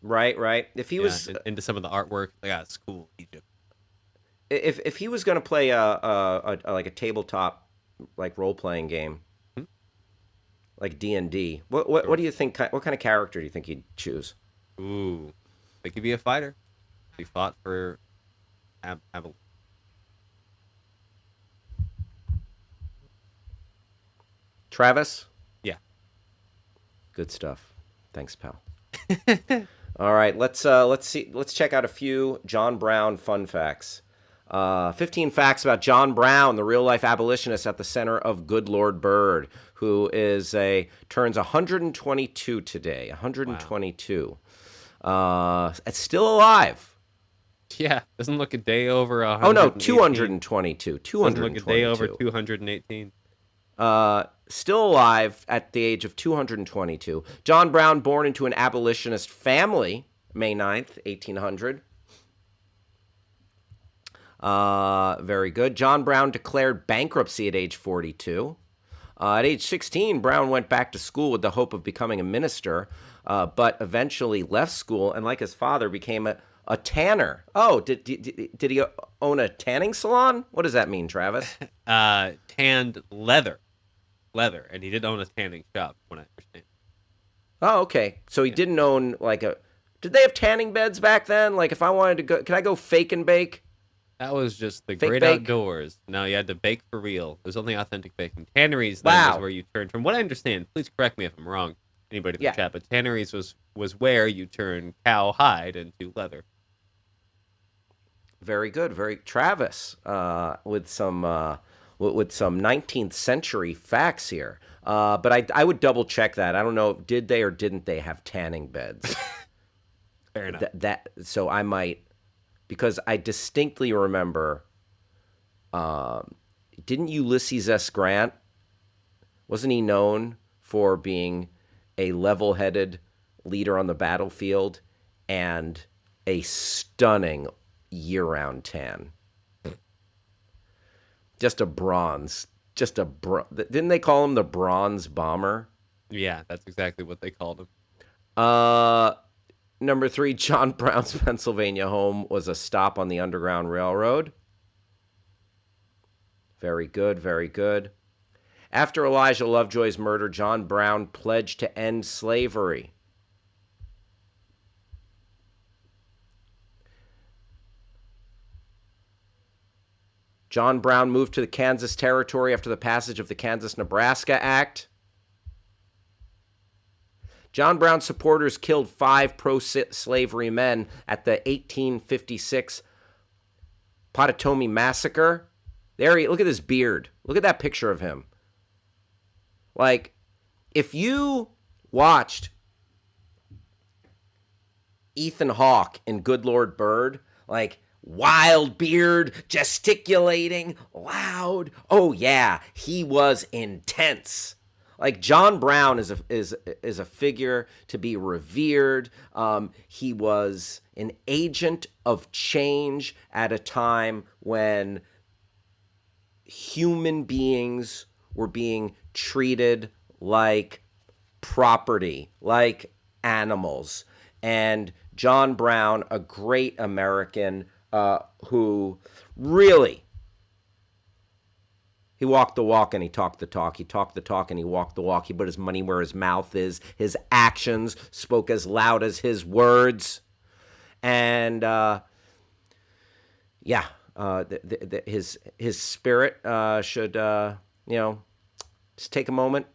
Right, right. If he Yeah, was into some of the artwork, like, it's cool, Egypt. if he was going to play a like a tabletop like role playing game Hmm? like D&D, what Sure. do you think? What kind of character do you think he'd choose? Ooh, they could be a fighter. He fought for Ab. Travis, Yeah. good stuff. Thanks, pal. All right, let's check out a few John Brown fun facts. 15 facts about John Brown, the real life abolitionist at the center of Good Lord Bird, who turns 122 today. Wow. 122. It's still alive. Yeah, doesn't look a day over Oh no, 118. 222. Doesn't look a day over 222. 218. Still alive at the age of 222. John Brown, born into an abolitionist family, May 9th, 1800. Very good. John Brown declared bankruptcy at age 42. At age 16, Brown went back to school with the hope of becoming a minister, but eventually left school and, like his father, became a tanner. Oh, did he own a tanning salon? What does that mean, Travis? Tanned leather, and he did own a tanning shop, from what I understand. Oh, okay. So he Yeah. didn't own like a. Did they have tanning beds back then? Like, if I wanted to go, can I go fake and bake? That was just the Fake great bake? outdoors. No, you had to bake for real. There's only authentic baking. Tanneries then was Wow. where you turned from what I understand. Please correct me if I'm wrong, anybody in the Yeah. chat. But tanneries was where you turn cow hide into leather. Very good. Very Travis with some 19th century facts here. But I would double check that. I don't know. Did they or didn't they have tanning beds? Fair enough. So I might, because I distinctly remember. Didn't Ulysses S. Grant? Wasn't he known for being a level-headed leader on the battlefield and a stunning year-round tan? Just a bronze. Didn't they call him the Bronze Bomber? Yeah, that's exactly what they called him. Number 3, John Brown's Pennsylvania home was a stop on the Underground Railroad. Very good, very good. After Elijah Lovejoy's murder, John Brown pledged to end slavery. John Brown moved to the Kansas Territory after the passage of the Kansas-Nebraska Act. John Brown's supporters killed 5 pro-slavery men at the 1856 Potawatomi Massacre. Look at his beard. Look at that picture of him. Like, if you watched Ethan Hawke in Good Lord Bird, like, wild beard, gesticulating, loud. Oh yeah, he was intense. Like, John Brown is a figure to be revered. He was an agent of change at a time when human beings were being treated like property, like animals. And John Brown, a great American who really, he walked the walk and he talked the talk. He talked the talk and he walked the walk. He put his money where his mouth is. His actions spoke as loud as his words. And his spirit should just take a moment,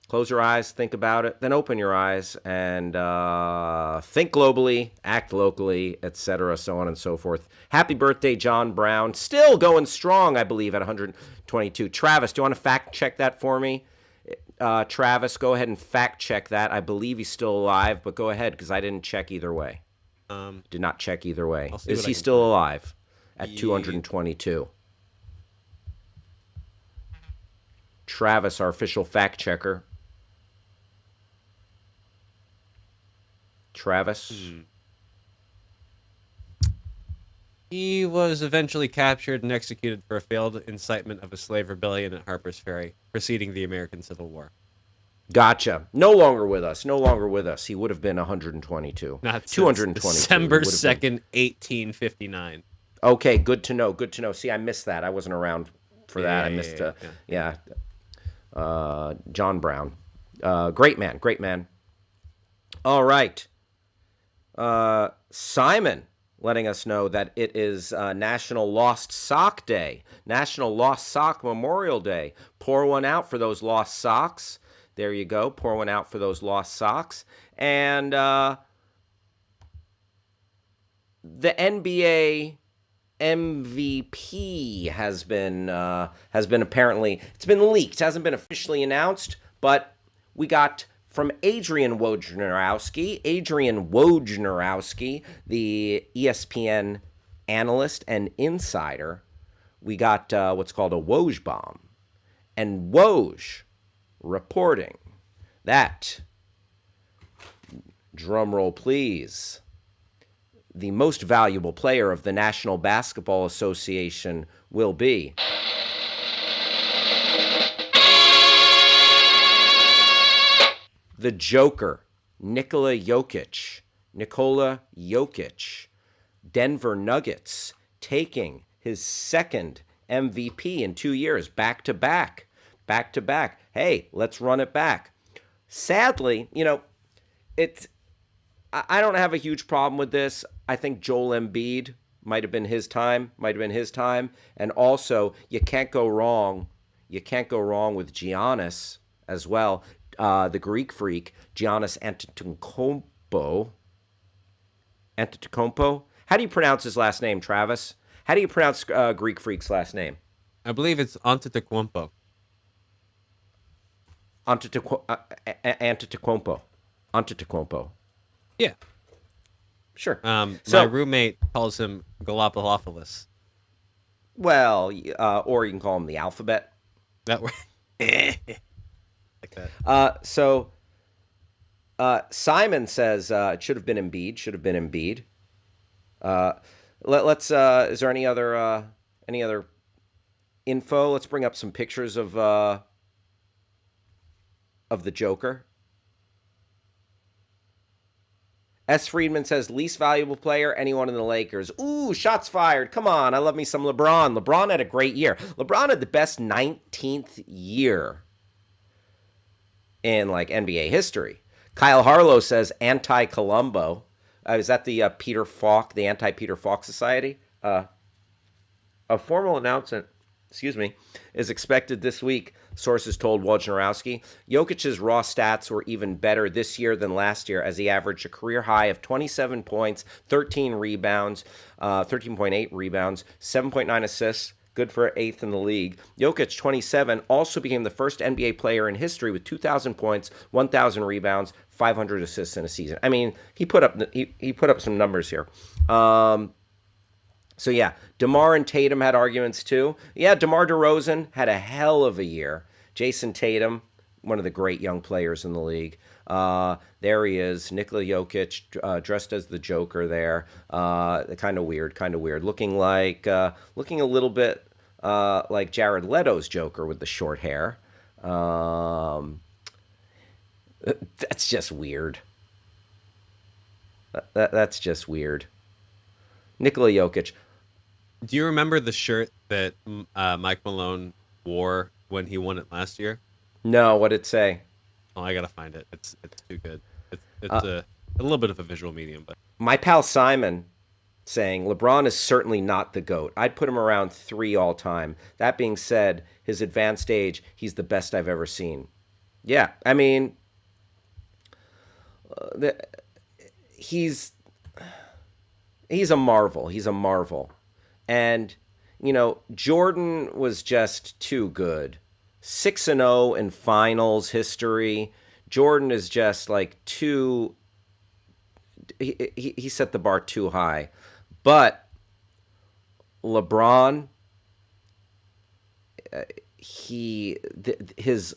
close your eyes, think about it, then open your eyes and think globally, act locally, etc., so on and so forth. Happy birthday, John Brown. Still going strong, I believe, at 122. Travis, do you want to fact check that for me? Travis, go ahead and fact check that. I believe he's still alive, but go ahead because I didn't check either way. Did not check either way. Is he still alive at 222? Travis, our official fact checker. Travis. He was eventually captured and executed for a failed incitement of a slave rebellion at Harper's Ferry, preceding the American Civil War. Gotcha. No longer with us. No longer with us. He would have been 122. Not since 222. December He would have been. 2nd, 1859. Okay, good to know. Good to know. See, I missed that. I wasn't around for that. I missed. Yeah. John Brown. Great man. Great man. All right. Simon letting us know that it is National Lost Sock Day, National Lost Sock Memorial Day. Pour one out for those lost socks. There you go. Pour one out for those lost socks. And the NBA MVP has been apparently, it's been leaked. It hasn't been officially announced, but we got from Adrian Wojnarowski, the ESPN analyst and insider. We got what's called a Woj bomb, and Woj reporting that, drum roll please, the most valuable player of the National Basketball Association will be the Joker, Nikola Jokic, Denver Nuggets, taking his second MVP in 2 years, back to back. Hey, let's run it back. Sadly, I don't have a huge problem with this. I think Joel Embiid might have been his time, and also you can't go wrong with Giannis as well. The Greek freak, Giannis Antetokounmpo. How do you pronounce his last name, Travis? How do you pronounce Greek freak's last name? I believe it's Antetokounmpo. Antetokounmpo. Yeah. Sure. My roommate calls him Galapagopoulos. Well, or you can call him the alphabet. That way. Like that. Simon says it should have been Embiid. Let's. Is there any other info? Let's bring up some pictures of the Joker. S. Friedman says, least valuable player, anyone in the Lakers. Ooh, shots fired. Come on, I love me some LeBron. LeBron had a great year. LeBron had the best 19th year in NBA history. Kyle Harlow says, anti-Columbo. Is that the Peter Falk, the anti-Peter Falk Society? A formal announcement, is expected this week, sources told Wojnarowski. Jokic's raw stats were even better this year than last year, as he averaged a career high of 27 points, 13 rebounds, 13.8 rebounds, 7.9 assists, good for 8th in the league. Jokic, 27, also became the first NBA player in history with 2,000 points, 1,000 rebounds, 500 assists in a season. I mean, he put up some numbers here. So yeah, DeMar and Tatum had arguments too. Yeah, DeMar DeRozan had a hell of a year. Jason Tatum, one of the great young players in the league. There he is, Nikola Jokic, dressed as the Joker there. Kind of weird. Looking a little bit like Jared Leto's Joker with the short hair. That's just weird. That's just weird. Nikola Jokic. Do you remember the shirt that Mike Malone wore when he won it last year? No, what'd it say? Oh, I gotta find it. It's too good. It's a little bit of a visual medium, but my pal Simon saying LeBron is certainly not the GOAT. I'd put him around 3 all time. That being said, his advanced age, he's the best I've ever seen. Yeah, I mean, he's a marvel. He's a marvel. And, Jordan was just too good. 6-0 in finals history. Jordan is just like too... He set the bar too high. But LeBron, his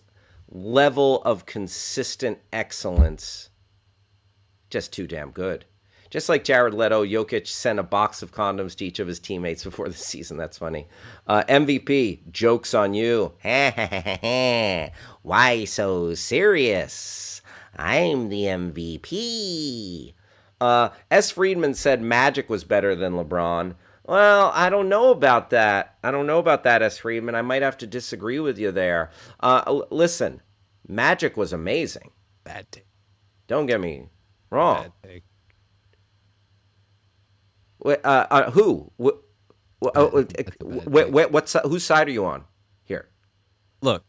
level of consistent excellence, just too damn good. Just like Jared Leto, Jokic sent a box of condoms to each of his teammates before the season. That's funny. MVP, joke's on you. Why so serious? I'm the MVP. S. Friedman said Magic was better than LeBron. Well, I don't know about that. S. Friedman. I might have to disagree with you there. Listen, Magic was amazing. Bad take. Don't get me wrong. Bad take. Who? Whose side are you on here? Look,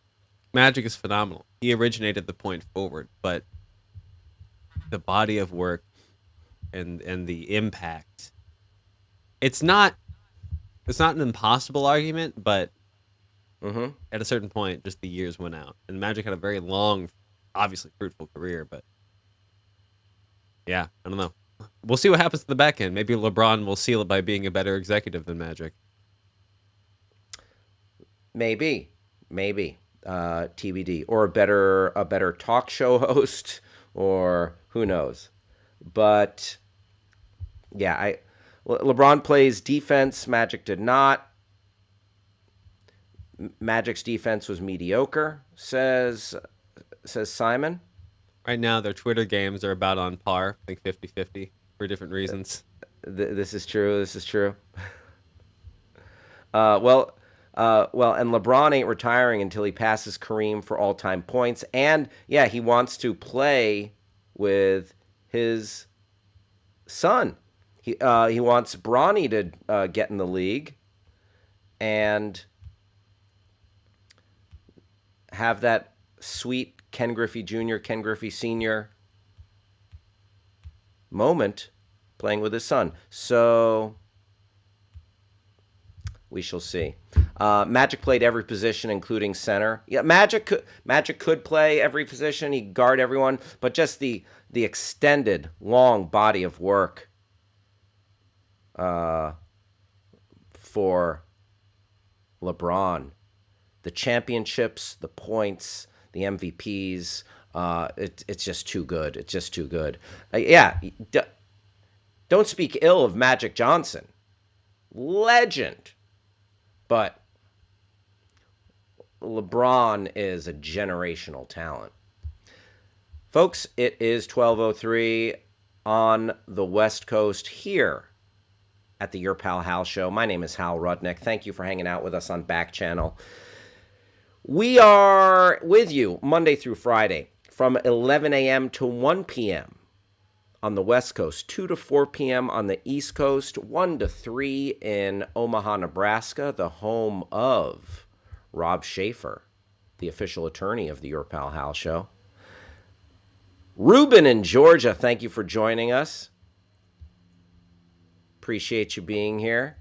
Magic is phenomenal. He originated the point forward, but the body of work and the impact. It's not an impossible argument, but at a certain point, just the years went out, and Magic had a very long, obviously fruitful career. But yeah, I don't know. We'll see what happens to the back end. Maybe LeBron will seal it by being a better executive than Magic. Maybe, TBD, or a better talk show host, or who knows. But yeah, LeBron plays defense. Magic did not. Magic's defense was mediocre, says Simon. Right now, their Twitter games are about on par. I think 50-50 for different reasons. This is true. Well, and LeBron ain't retiring until he passes Kareem for all-time points. And, yeah, he wants to play with his son. He wants Bronny to get in the league and have that sweet Ken Griffey Jr., Ken Griffey Sr. moment playing with his son. So we shall see. Magic played every position, including center. Yeah, Magic could play every position. He guard everyone, but just the extended, long body of work for LeBron, the championships, the points, the MVPs. It's just too good. It's just too good. Don't speak ill of Magic Johnson, legend, but LeBron is a generational talent. Folks, it is 12:03 on the West Coast here at the Your Pal Hal Show. My name is Hal Rudnick. Thank you for hanging out with us on Backchannel. We are with you Monday through Friday from 11 a.m. to 1 p.m. on the West Coast, 2 to 4 p.m. on the East Coast, 1 to 3 in Omaha, Nebraska, the home of Rob Schaefer, the official attorney of the Your Pal Hal Show. Ruben in Georgia, thank you for joining us. Appreciate you being here.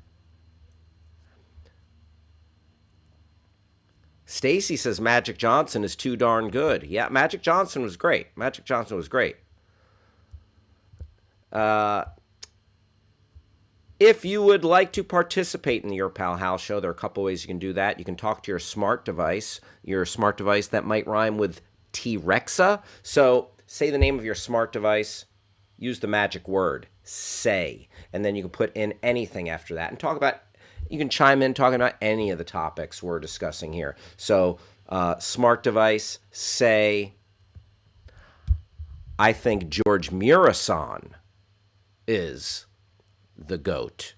Stacy says Magic Johnson is too darn good. Yeah, Magic Johnson was great. If you would like to participate in the Your Pal Hal Show, there are a couple ways you can do that. You can talk to your smart device that might rhyme with T-Rexa. So say the name of your smart device, use the magic word, say, and then you can put in anything after that and talk about. You can chime in talking about any of the topics we're discussing here. So, smart device, say, I think George Murasan is the GOAT.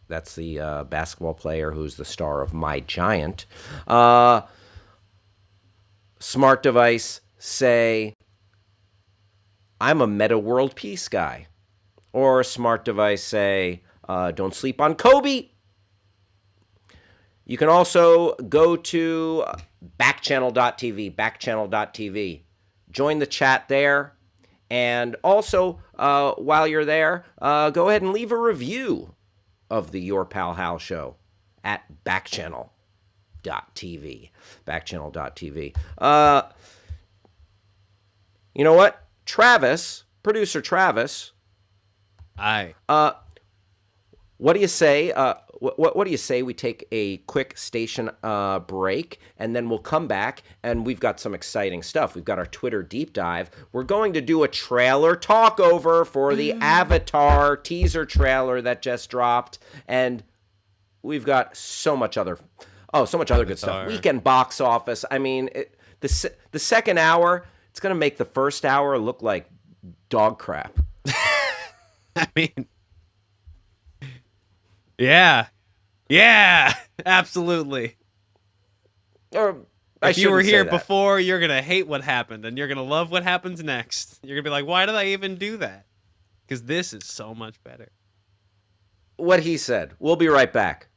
That's the basketball player who's the star of My Giant. Smart device, say, I'm a meta world peace guy. Or smart device, say, don't sleep on Kobe. You can also go to backchannel.tv. Join the chat there. And also, while you're there, go ahead and leave a review of the Your Pal Hal Show at backchannel.tv. You know what? Travis, producer Travis. Aye. What do you say? What do you say we take a quick station break, and then we'll come back, and we've got some exciting stuff. We've got our Twitter deep dive. We're going to do a trailer talkover for the Avatar teaser trailer that just dropped, and we've got so much other good stuff. Weekend box office. I mean, the second hour, it's going to make the first hour look like dog crap. I mean, yeah, absolutely. Or if you were here before, you're going to hate what happened, and you're going to love what happens next. You're going to be like, why did I even do that? Because this is so much better. What he said. We'll be right back.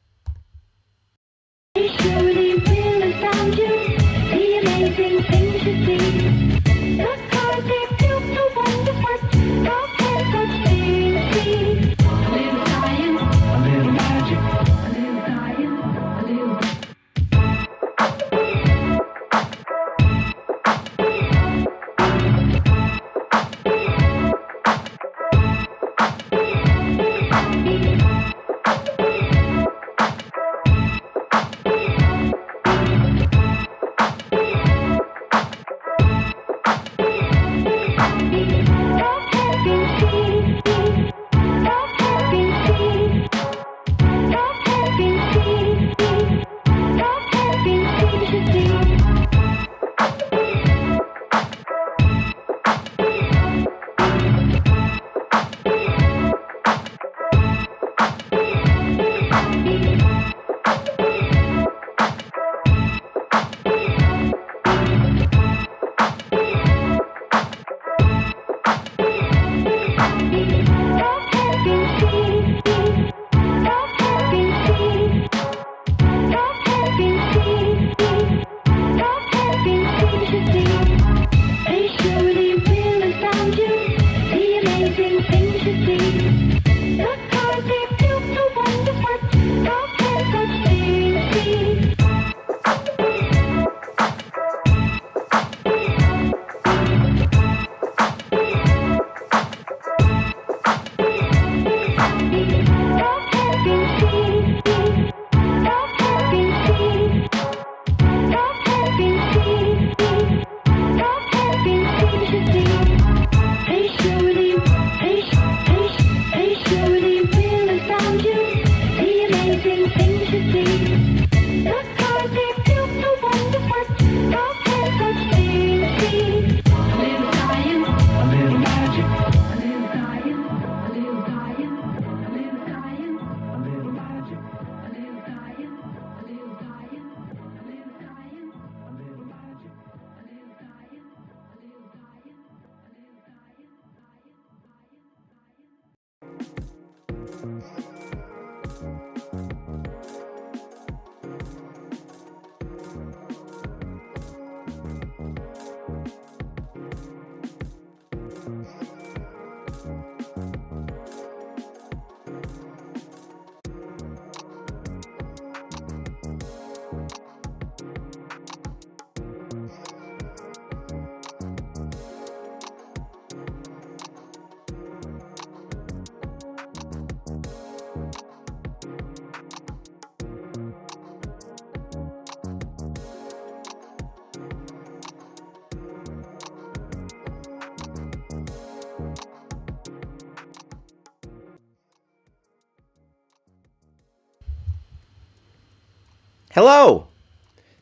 Hello.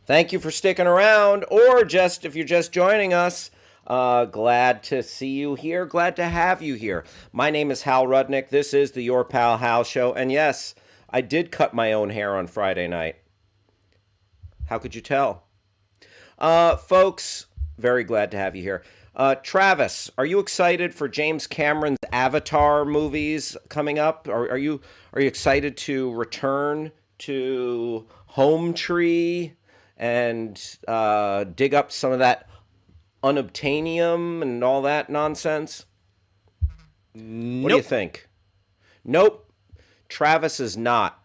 Thank you for sticking around, or just if you're just joining us, glad to see you here. Glad to have you here. My name is Hal Rudnick. This is the Your Pal Hal Show. And yes, I did cut my own hair on Friday night. How could you tell? Folks, very glad to have you here. Travis, are you excited for James Cameron's Avatar movies coming up? Are you excited to return to Home Tree and dig up some of that unobtainium and all that nonsense? Nope. What do you think? Nope. Travis is not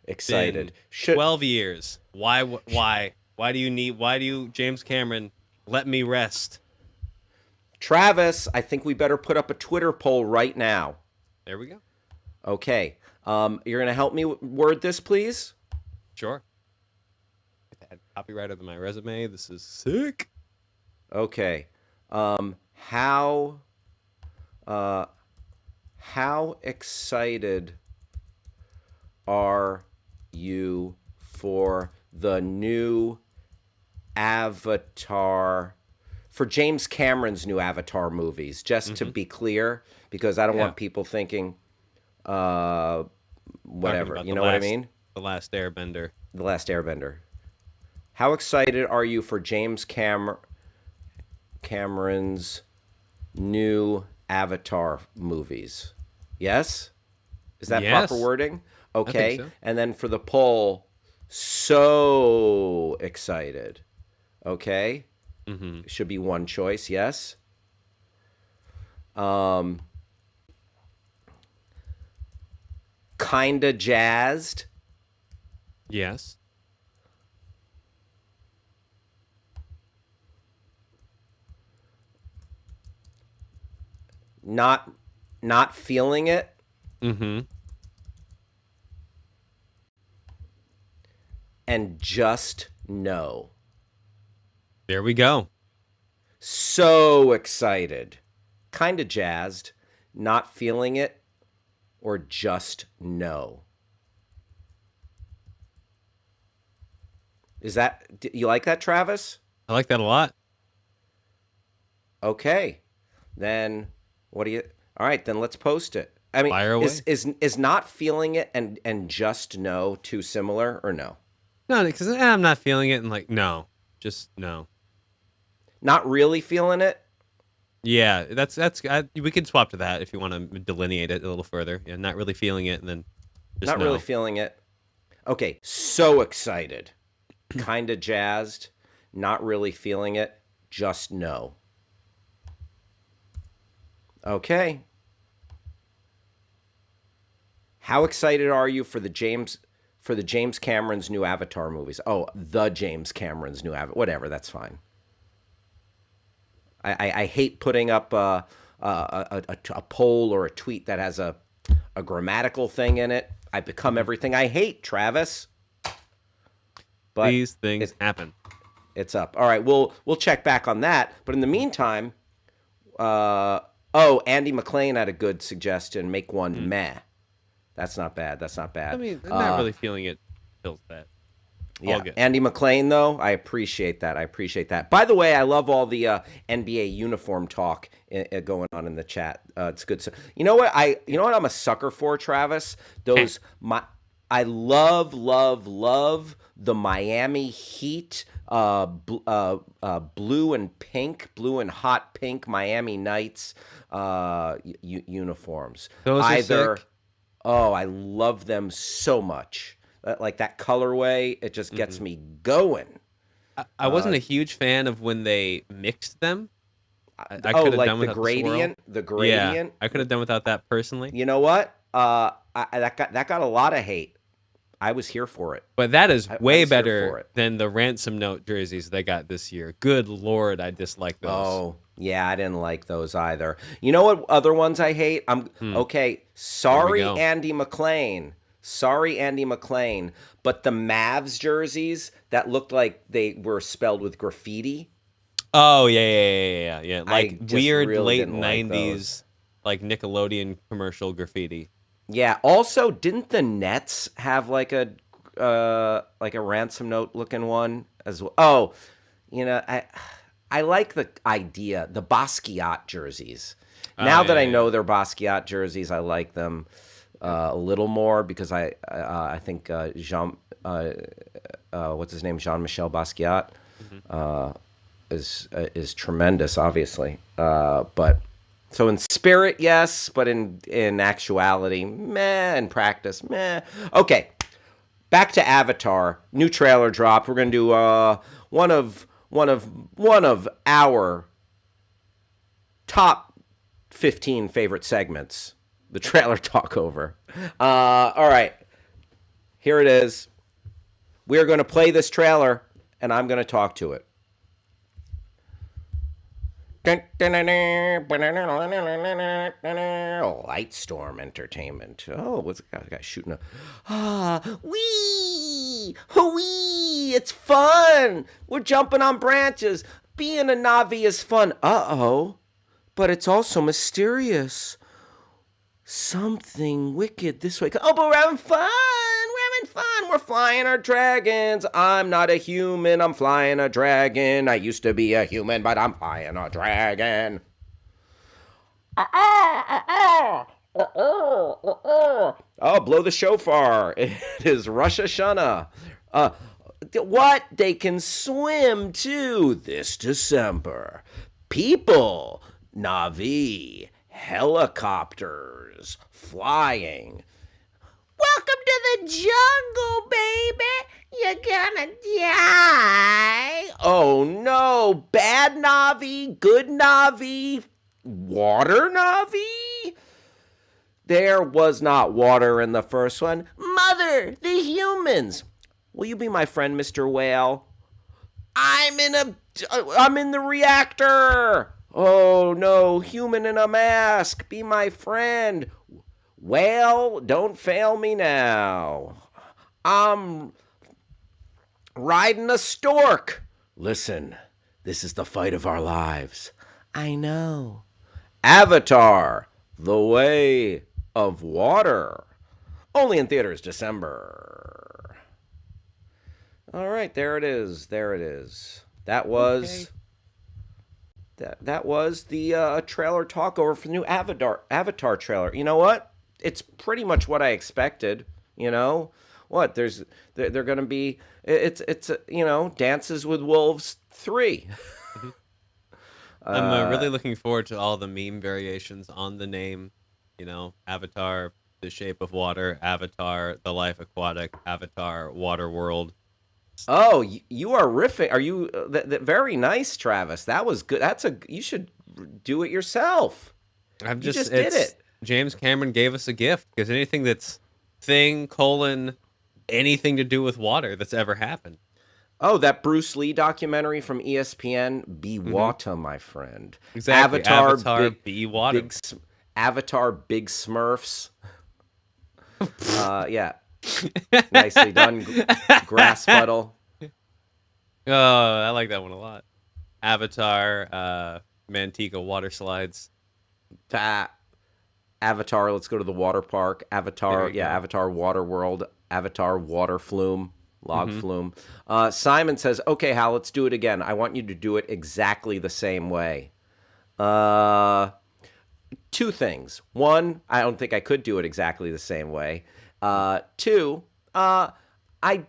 excited. 12 years. Why do you, James Cameron, let me rest? Travis, I think we better put up a Twitter poll right now. There we go. Okay. You're going to help me word this, please? Sure. Add copyright of my resume. This is sick. Okay. How excited are you for the new Avatar, for James Cameron's new Avatar movies? Just to be clear, because I don't want people thinking whatever. You know what I mean? The Last Airbender. The Last Airbender. How excited are you for James Cameron's new Avatar movies? Yes? Is that proper wording? Okay. I think so. And then for the poll, so excited. Okay. Should be one choice. Yes. Kinda jazzed. Yes. Not feeling it. And just no. There we go. So excited. Kind of jazzed. Not feeling it. Or just no. You like that, Travis? I like that a lot. Okay. Then all right, then let's post it. I mean, fire away. Is not feeling it and just no too similar, or no? No, because I'm not feeling it, and like, no, just no. Not really feeling it? Yeah, we can swap to that if you want to delineate it a little further. Yeah, not really feeling it, and then just not really feeling it. Okay, so excited. Kind of jazzed. Not really feeling it. Just no. Okay. How excited are you for the James Cameron's new Avatar movies? Oh, the James Cameron's new Avatar. Whatever, that's fine. I hate putting up a poll or a tweet that has a grammatical thing in it. I become everything I hate, Travis. But these things happen. It's up. All right, we'll check back on that. But in the meantime, Andy McLean had a good suggestion. Make one meh. That's not bad. I mean, I'm not really feeling it. Feels bad. Yeah, Andy McLean, though, I appreciate that. By the way, I love all the NBA uniform talk going on in the chat. It's good. So, you know what I'm a sucker for, Travis? I love the Miami Heat blue and hot pink Miami Knights uniforms. Those are sick. Oh, I love them so much. Like that colorway, it just gets me going. I wasn't a huge fan of when they mixed them. I could have like done the without gradient. The gradient. Yeah, I could have done without that personally. You know what? That got a lot of hate. I was here for it. But that is way better than the ransom note jerseys they got this year. Good Lord, I dislike those. Oh, yeah, I didn't like those either. You know what other ones I hate? Okay, sorry, Andy McLean. But the Mavs jerseys that looked like they were spelled with graffiti. Oh, yeah. Like weird really late 90s, like Nickelodeon commercial graffiti. Yeah. Also, didn't the Nets have like a ransom note looking one as well? Oh, I like the idea, the Basquiat jerseys. Now that I know they're Basquiat jerseys, I like them a little more because I think what's his name, Jean-Michel Basquiat, is tremendous, obviously. But so in spirit, yes, but in actuality, meh. In practice, meh. Okay, back to Avatar. New trailer dropped. We're gonna do one of our top 15 favorite segments. The trailer talk over. All right, here it is. We are going to play this trailer, and I'm going to talk to it. Lightstorm Entertainment. Oh, what's the guy shooting a? Wee, wee! It's fun. We're jumping on branches. Being a Navi is fun. Uh-oh, but it's also mysterious. Something wicked this way. Oh, but we're having fun. We're having fun. We're flying our dragons. I'm not a human. I'm flying a dragon. I used to be a human, but I'm flying a dragon. Oh, blow the shofar. It is Rosh Hashanah. What? They can swim too this December. People, Navi, helicopters, flying. Welcome to the jungle, baby. You're gonna die. Oh no, bad Navi, good Navi, water Navi? There was not water in the first one. Mother, the humans. Will you be my friend, Mr. Whale? I'm in the reactor. Oh no, human in a mask, be my friend. Whale, don't fail me now. I'm riding a stork. Listen, this is the fight of our lives. I know. Avatar, The Way of Water. Only in theaters December. All right, there it is. There it is. That was that was the trailer talkover for the new Avatar trailer. You know what? It's pretty much what I expected. You know what? They're going to be it's Dances with Wolves 3. I'm really looking forward to all the meme variations on the name. Avatar, The Shape of Water, Avatar, The Life Aquatic, Avatar, Water World. Oh, you are riffing. Are you very nice, Travis? That was good. You should do it yourself. You just did it. James Cameron gave us a gift because anything that's anything to do with water that's ever happened. Oh, that Bruce Lee documentary from ESPN, Be Water, my friend. Exactly. Avatar, Be Water. Avatar, Big Smurfs. Yeah. Nicely done, Grass Puddle. Oh, I like that one a lot. Avatar, Manteca water slides. Avatar, let's go to the water park. Avatar, yeah, go. Avatar Water World. Avatar Water Flume. Log Flume. Simon says, okay, Hal, let's do it again. I want you to do it exactly the same way. Two things. One, I don't think I could do it exactly the same way. Two, I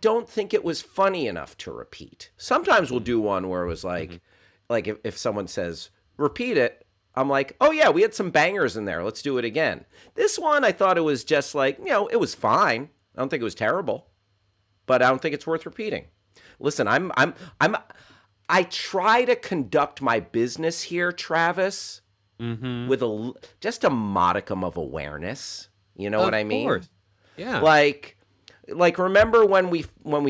don't think it was funny enough to repeat. Sometimes we'll do one where it was like if someone says, repeat it, I'm like, oh yeah, we had some bangers in there. Let's do it again. This one, I thought it was just like, it was fine. I don't think it was terrible, but I don't think it's worth repeating. Listen, I try to conduct my business here, Travis, with just a modicum of awareness. You know what I mean? Of course. Yeah. Like remember when we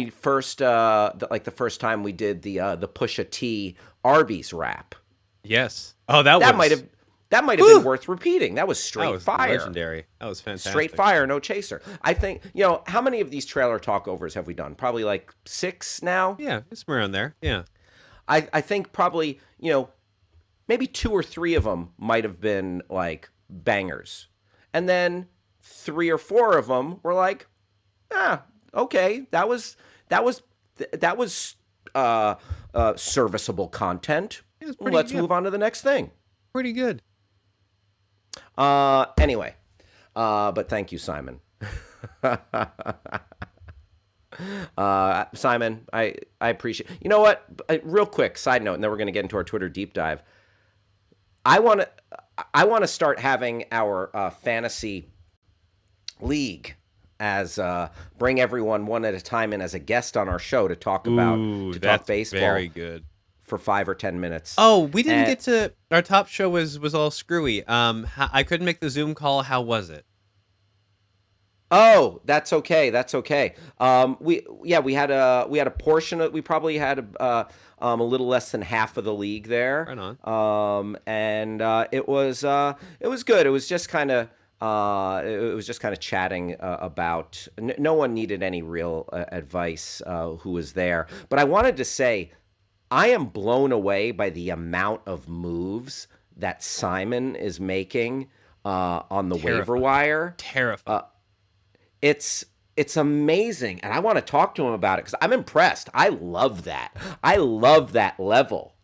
first the first time we did the Pusha T Arby's rap? Yes. Oh, that might have been worth repeating. That was straight fire. Legendary. That was fantastic. Straight fire, no chaser. I think, how many of these trailer talkovers have we done? Probably like 6 now? Yeah, it's around there. Yeah. I think probably, maybe 2 or 3 of them might have been like bangers. And then 3 or 4 of them were like, okay, that was serviceable content. Let's move on to the next thing. Pretty good. Anyway, but thank you, Simon. Simon, I appreciate. You know what? Real quick side note, and then we're going to get into our Twitter deep dive. I want to start having our fantasy league as bring everyone one at a time in as a guest on our show to talk talk baseball. Very good. For 5 or 10 minutes. Oh, we didn't get to our top show was all screwy. I couldn't make the Zoom call. How was it? Oh, that's okay. That's okay. We had a portion of we probably had a little less than half of the league there. Right on. And it was good. It was just kind of it was just kind of chatting about. No one needed any real advice who was there, but I wanted to say I am blown away by the amount of moves that Simon is making on the waiver Terrifying. wire. Terrifying. It's amazing, and I want to talk to him about it because I'm impressed. I love that. I love that level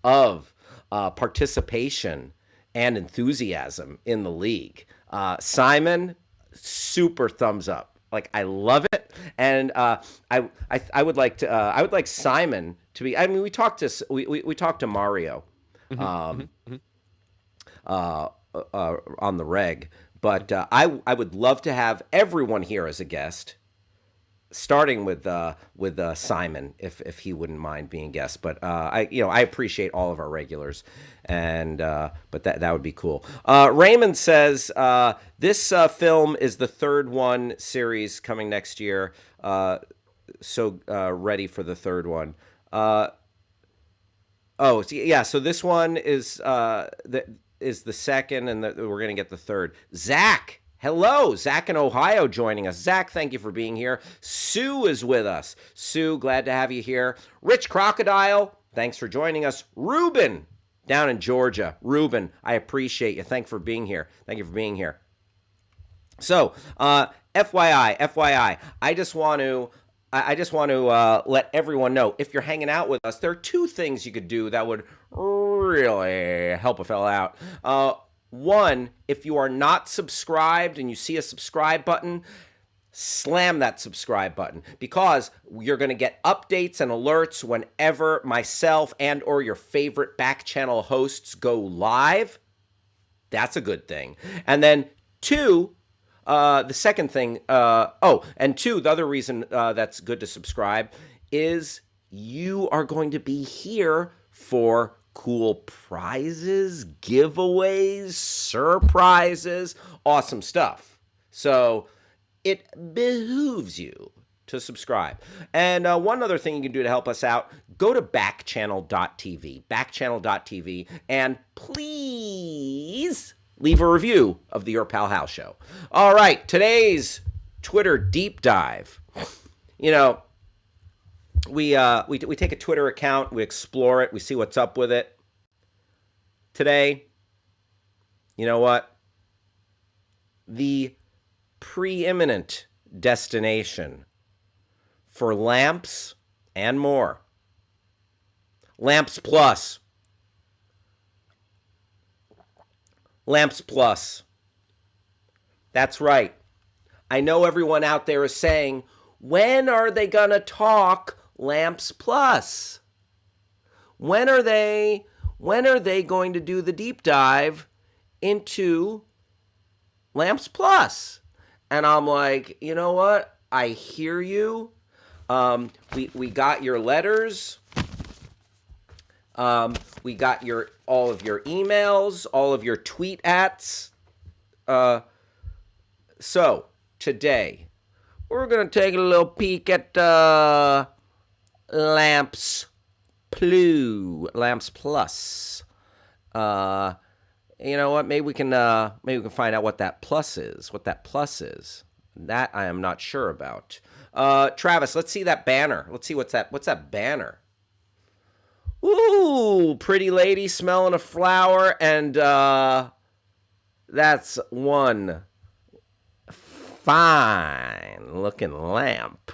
of participation and enthusiasm in the league. Simon, super thumbs up. Like I love it, and I would like to I would like Simon to be. I mean, we talked to Mario Mhm, mhm, mhm. on the reg, but I would love to have everyone here as a guest, starting with Simon, if he wouldn't mind being a guest. But I appreciate all of our regulars, and but that would be cool. Raymond says this film is the third one series coming next year. So ready for the third one. Oh, so, yeah. So this one is the second, and we're gonna get the third. Zach, hello, Zach in Ohio joining us. Zach, thank you for being here. Sue is with us. Sue, glad to have you here. Rich Crocodile, thanks for joining us. Ruben, down in Georgia. Ruben, I appreciate you. Thank you for being here. Thank you for being here. So, FYI, I just want to let everyone know, if you're hanging out with us, there are two things you could do that would really help a fella out. One, if you are not subscribed and you see a subscribe button, slam that subscribe button, because you're going to get updates and alerts whenever myself and or your favorite back channel hosts go live. That's a good thing. And then two, the second thing, and two, the other reason that's good to subscribe is you are going to be here for cool prizes, giveaways, surprises, awesome stuff. So it behooves you to subscribe. And one other thing you can do to help us out, go to backchannel.tv, and please leave a review of the Your Pal Hal Show. All right, today's Twitter deep dive. You know, we take a Twitter account, we explore it, we see what's up with it. Today, you know what? The preeminent destination for lamps and more. Lamps Plus. Lamps Plus. That's right. I know everyone out there is saying, when are they going to talk Lamps Plus? When are they going to do the deep dive into Lamps Plus? And I'm like, you know what? I hear you. We got your letters. We got all of your emails, all of your tweet ats. So today we're gonna take a little peek at Lamps Plus. You know what? Maybe we can find out what that plus is. That I am not sure about. Travis, let's see that banner. Let's see what's that banner. Ooh, pretty lady smelling a flower, and that's one fine looking lamp.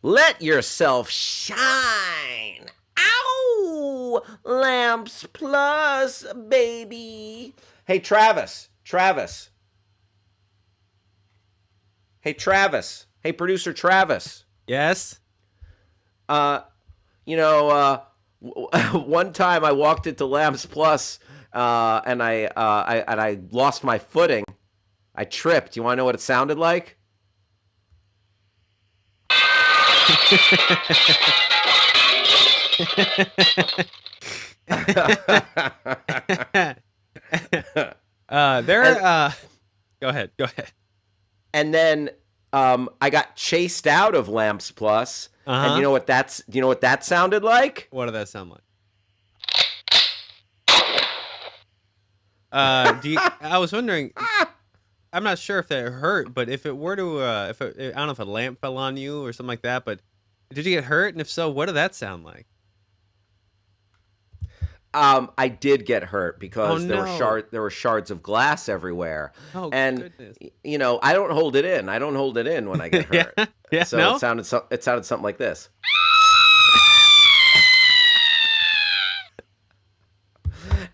Let yourself shine. Ow! Lamps Plus, baby. Hey, Travis. Hey, Travis. Hey, producer Travis. Yes. One time I walked into Lamps Plus, and I lost my footing. I tripped. You want to know what it sounded like? Go ahead. and then I got chased out of Lamps Plus, and you know what that sounded like? What did that sound like? I was wondering. I'm not sure if that hurt, but if it were to, I don't know if a lamp fell on you or something like that, but did you get hurt? And if so, what did that sound like? I did get hurt because no. there were shards of glass everywhere. Oh, And goodness. I don't hold it in. I don't hold it in when I get hurt. Yeah, So no? it sounded something like this.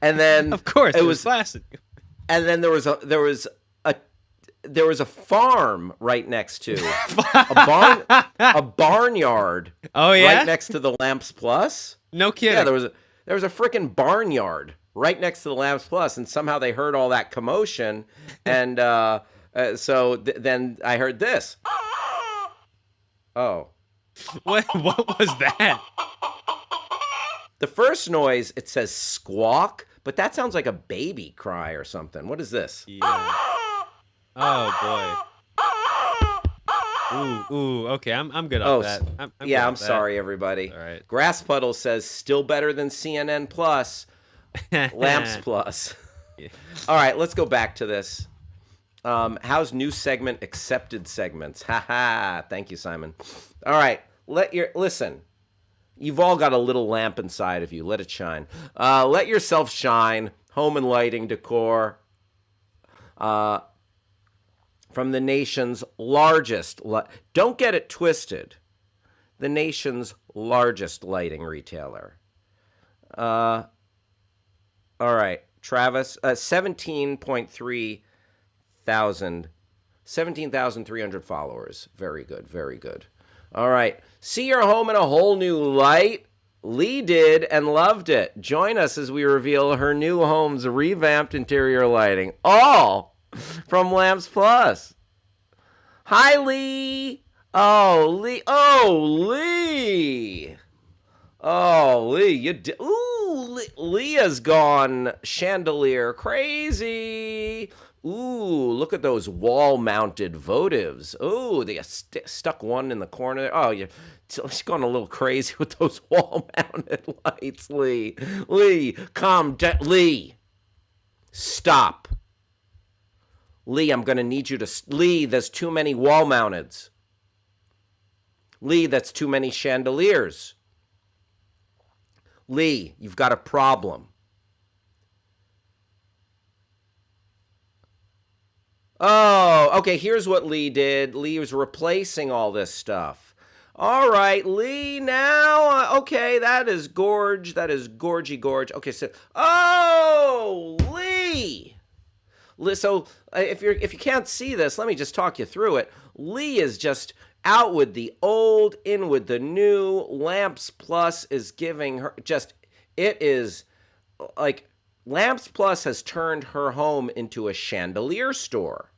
And then Of course, it was blasting. And then there was a farm right next to a barnyard. Oh yeah, right next to the Lamps Plus. No kidding. Yeah, there was a freaking barnyard right next to the Lamps Plus, and somehow they heard all that commotion, and then I heard this. Oh, what was that? The first noise, it says squawk, but that sounds like a baby cry or something. What is this? Yeah. Oh boy. Ooh. Okay, I'm good off that. I'm sorry, everybody. All right. Grass Puddle says still better than CNN Plus, Lamps Plus. Yeah. All right, let's go back to this. How's new segment accepted segments? Haha. Thank you, Simon. All right, listen. You've all got a little lamp inside of you. Let it shine. Let yourself shine. Home and lighting decor. From the nation's largest. Don't get it twisted. The nation's largest lighting retailer. All right, Travis. 17,300 followers. Very good. Very good. All right. See your home in a whole new light? Lee did and loved it. Join us as we reveal her new home's revamped interior lighting. All from Lamps Plus. Hi, Lee. Oh, Lee. Oh, Lee. Ooh, Leah's gone chandelier crazy. Ooh, look at those wall-mounted votives. Ooh, they stuck one in the corner there. Oh, she's gone a little crazy with those wall-mounted lights, Lee. Lee, calm down. Lee, stop. Lee, I'm going to need you to... Lee, there's too many wall-mounteds. Lee, that's too many chandeliers. Lee, you've got a problem. Oh, okay, here's what Lee did. Lee was replacing all this stuff. All right, Lee, now, okay, that is gorge. That is gorgy gorge. Okay, so, oh, Lee. So, if you can't see this, let me just talk you through it. Lee is just out with the old, in with the new. Lamps Plus is giving her it is like Lamps Plus has turned her home into a chandelier store.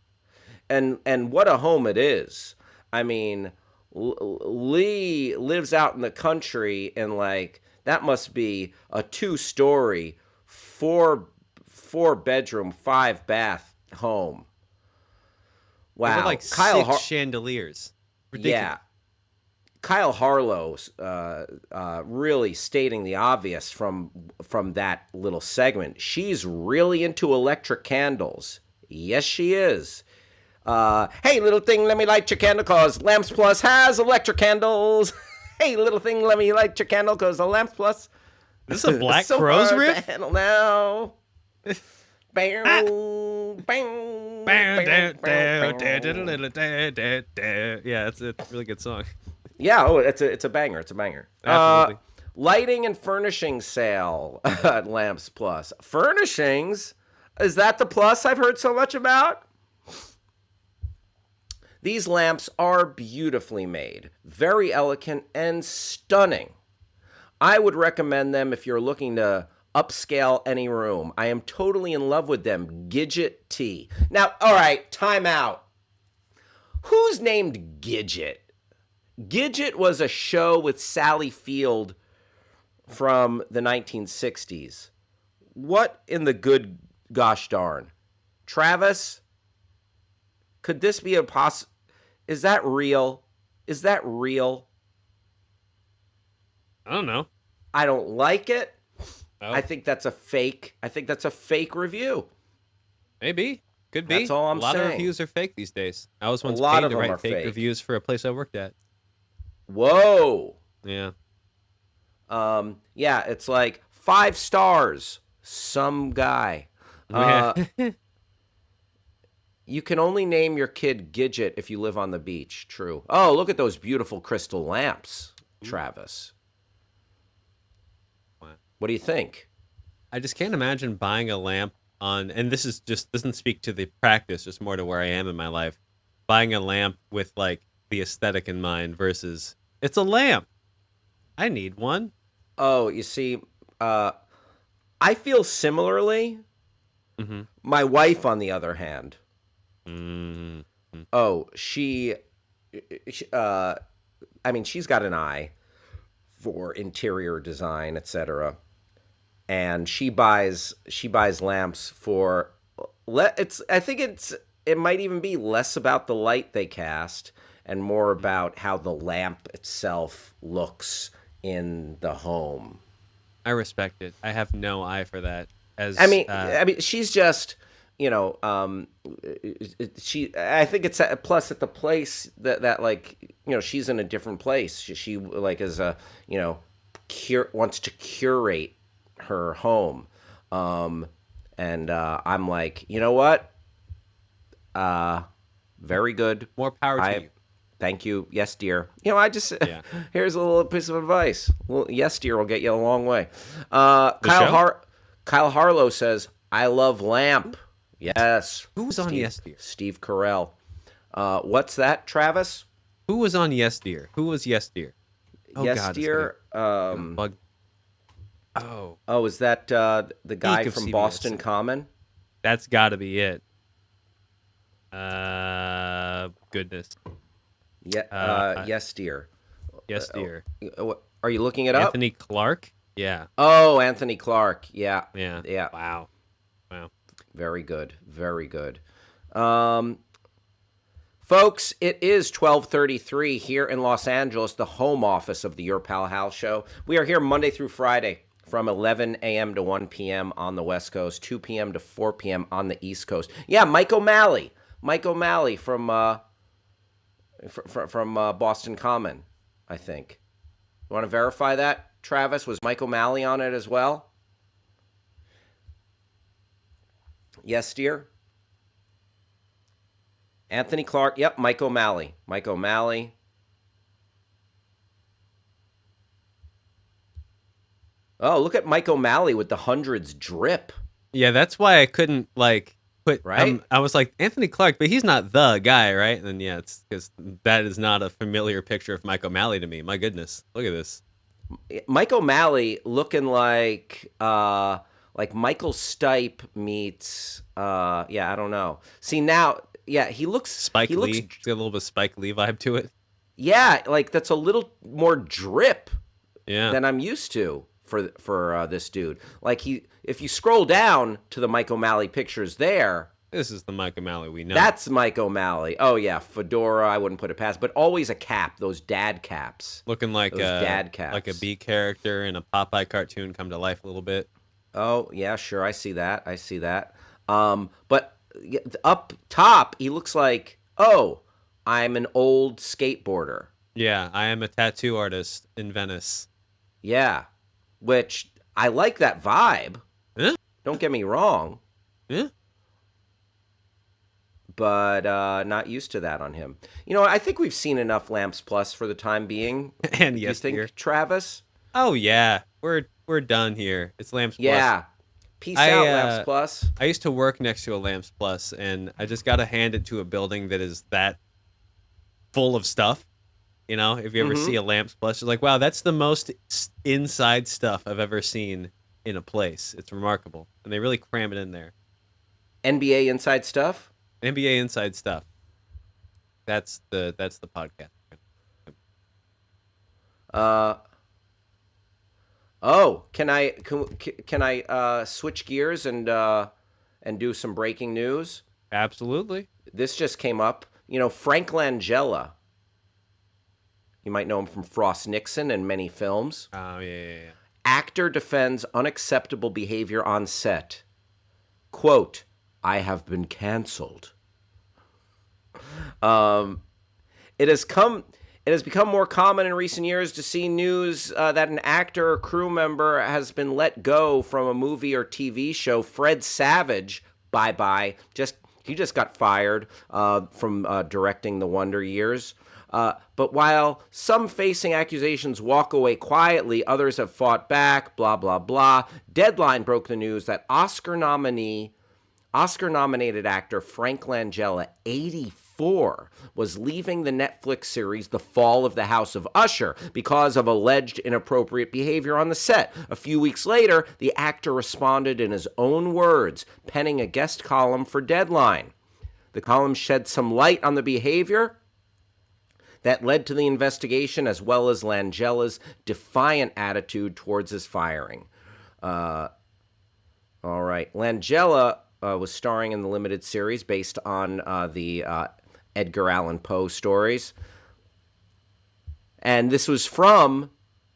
And what a home it is. I mean, Lee lives out in the country, and like that must be a 2-story, 4-bedroom, 5-bath home. Wow. Like Kyle chandeliers. Ridiculous. Yeah. Kyle Harlow's really stating the obvious from that little segment. She's really into electric candles. Yes, she is. Hey, little thing, let me light your candle, cause Lamps Plus has electric candles. Hey, little thing, let me light your candle, cause the Lamps Plus. This is a Black Crowes riff? Handle now. Bang, bang. Yeah, it's a really good song. Yeah, it's a banger. It's a banger. Absolutely. Lighting and furnishing sale at Lamps Plus. Furnishings? Is that the plus I've heard so much about? These lamps are beautifully made, very elegant, and stunning. I would recommend them if you're looking to upscale any room. I am totally in love with them. Gidget T. Now, all right, time out. Who's named Gidget? Gidget was a show with Sally Field from the 1960s. What in the good gosh darn? Travis? Could this be a Is that real? Is that real? I don't know. I don't like it. Oh, I think that's a fake. I think that's a fake review. maybe. Could That's be. all A I'm lot of saying. reviews are fake these days. I was A once lot paid of to them write are fake fake. reviews for a place I worked at. Whoa. Yeah. Yeah, it's like 5 stars. Some guy. Yeah. You can only name your kid Gidget if you live on the beach. True. Oh, look at those beautiful crystal lamps, Travis. Wow. What do you think? I just can't imagine buying a lamp on, and this is just doesn't speak to the practice, just more to where I am in my life. Buying a lamp with like the aesthetic in mind versus it's a lamp. I need one. Oh, you see, I feel similarly. Mm-hmm. My wife, on the other hand, Mm-hmm. oh, I mean, she's got an eye for interior design, etc. And she buys lamps for it might even be less about the light they cast and more about how the lamp itself looks in the home. I respect it. I have no eye for that. I As mean, she's just, you know, I think it's plus at the place that like, you know, she's in a different place. She like is a, you know, wants to curate her home, and I'm like, you know what? Very good. more power to I you. Thank you. Yes, dear. You know, I just Yeah. here's a little piece of advice. Well, yes, dear will get you a long way. show? Kyle Harlow says, "I love lamp." Yes. Who was on Yes Dear? Steve Carell. What's that, Travis? Who was on Yes Dear? Who was Yes Dear? Oh Yes, God, dear. bug. Oh, Is that the guy of from CBS. Boston Common? that's got to be it. Goodness. Yeah. Yes, dear. Yes Dear. Are you looking it up? Anthony Clark. Yeah. Oh, Anthony Clark. Yeah. Yeah. Yeah. Wow. Very good. Very good. Folks, it is 12:33 here in Los Angeles, the home office of the Your Pal Hal Show. We are here Monday through Friday from 11 a.m. to 1 p.m. on the West Coast, 2 p.m. to 4 p.m. on the East Coast. Yeah, Mike O'Malley from Boston Common, I think. You want to verify that, Travis? Was Mike O'Malley on it as well? Yes, dear. Anthony Clark. Yep, Mike O'Malley. Mike O'Malley. Oh, look at Mike O'Malley with the hundreds drip. Yeah, that's why I couldn't like put. Right? I was like Anthony Clark, but he's not the guy, right? And then yeah, it's because that is not a familiar picture of Mike O'Malley to me. My goodness, look at this. Mike O'Malley looking like Michael Stipe meets I don't know. See now, yeah, he looks Spike he Lee. looks It's got a little bit of Spike Lee vibe to it. yeah, like that's a little more drip Yeah. than I'm used to for this dude. Like if you scroll down to the Mike O'Malley pictures there, This is the Mike O'Malley we know. that's Mike O'Malley. Oh yeah, fedora, I wouldn't put it past, but always a cap, those dad caps. Looking like Those dad caps. like a B character in a Popeye cartoon come to life a little bit. Oh yeah, sure, I see that. But up top, he looks like, oh, I'm an old skateboarder. Yeah, I am a tattoo artist in Venice. Yeah, which I like that vibe. Huh? Don't get me wrong. Yeah. But not used to that on him. You know, I think we've seen enough Lamps Plus for the time being. And Do you Yes think, Dear. Travis? Oh yeah, we're done here. It's Lamps Plus. Yeah. Peace out, Lamps Plus. I used to work next to a Lamps Plus, and I just got to hand it to a building that is that full of stuff. You know, if you ever see a Lamps Plus, you're like, wow, that's the most inside stuff I've ever seen in a place. It's remarkable, and they really cram it in there. NBA inside stuff. NBA inside stuff. That's the podcast. Can I switch gears and do some breaking news? Absolutely. this just came up. Frank Langella. You might know him from Frost Nixon and many films. Oh, yeah. Actor defends unacceptable behavior on set. Quote, I have been canceled. It has become more common in recent years to see news that an actor or crew member has been let go from a movie or TV show. Fred Savage, bye-bye. He just got fired from directing The Wonder Years. But while some facing accusations walk away quietly, others have fought back, blah, blah, blah. Deadline broke the news that Oscar-nominated actor Frank Langella, 84, was leaving the Netflix series The Fall of the House of Usher because of alleged inappropriate behavior on the set. A few weeks later, the actor responded in his own words, penning a guest column for Deadline. The column shed some light on the behavior that led to the investigation, as well as Langella's defiant attitude towards his firing. All right. Langella was starring in the limited series based on the Edgar Allan Poe stories. And this was from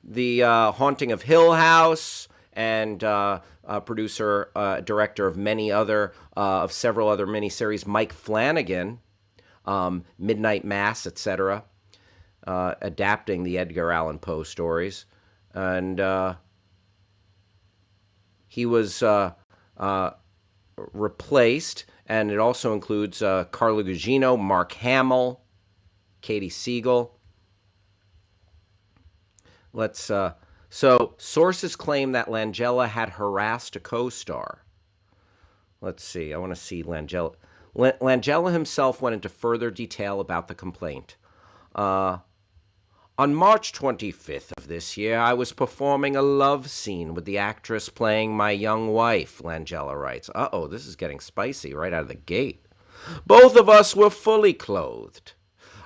the Haunting of Hill House and producer, director of several other miniseries, Mike Flanagan, Midnight Mass, etc., adapting the Edgar Allan Poe stories. And he was replaced, and it also includes Carla Gugino, Mark Hamill, Katie Siegel. So sources claim that Langella had harassed a co-star. Let's see. I want to see Langella. Langella himself went into further detail about the complaint. On March 25th of this year, I was performing a love scene with the actress playing my young wife, Langella writes. Uh-oh, this is getting spicy right out of the gate. Both of us were fully clothed.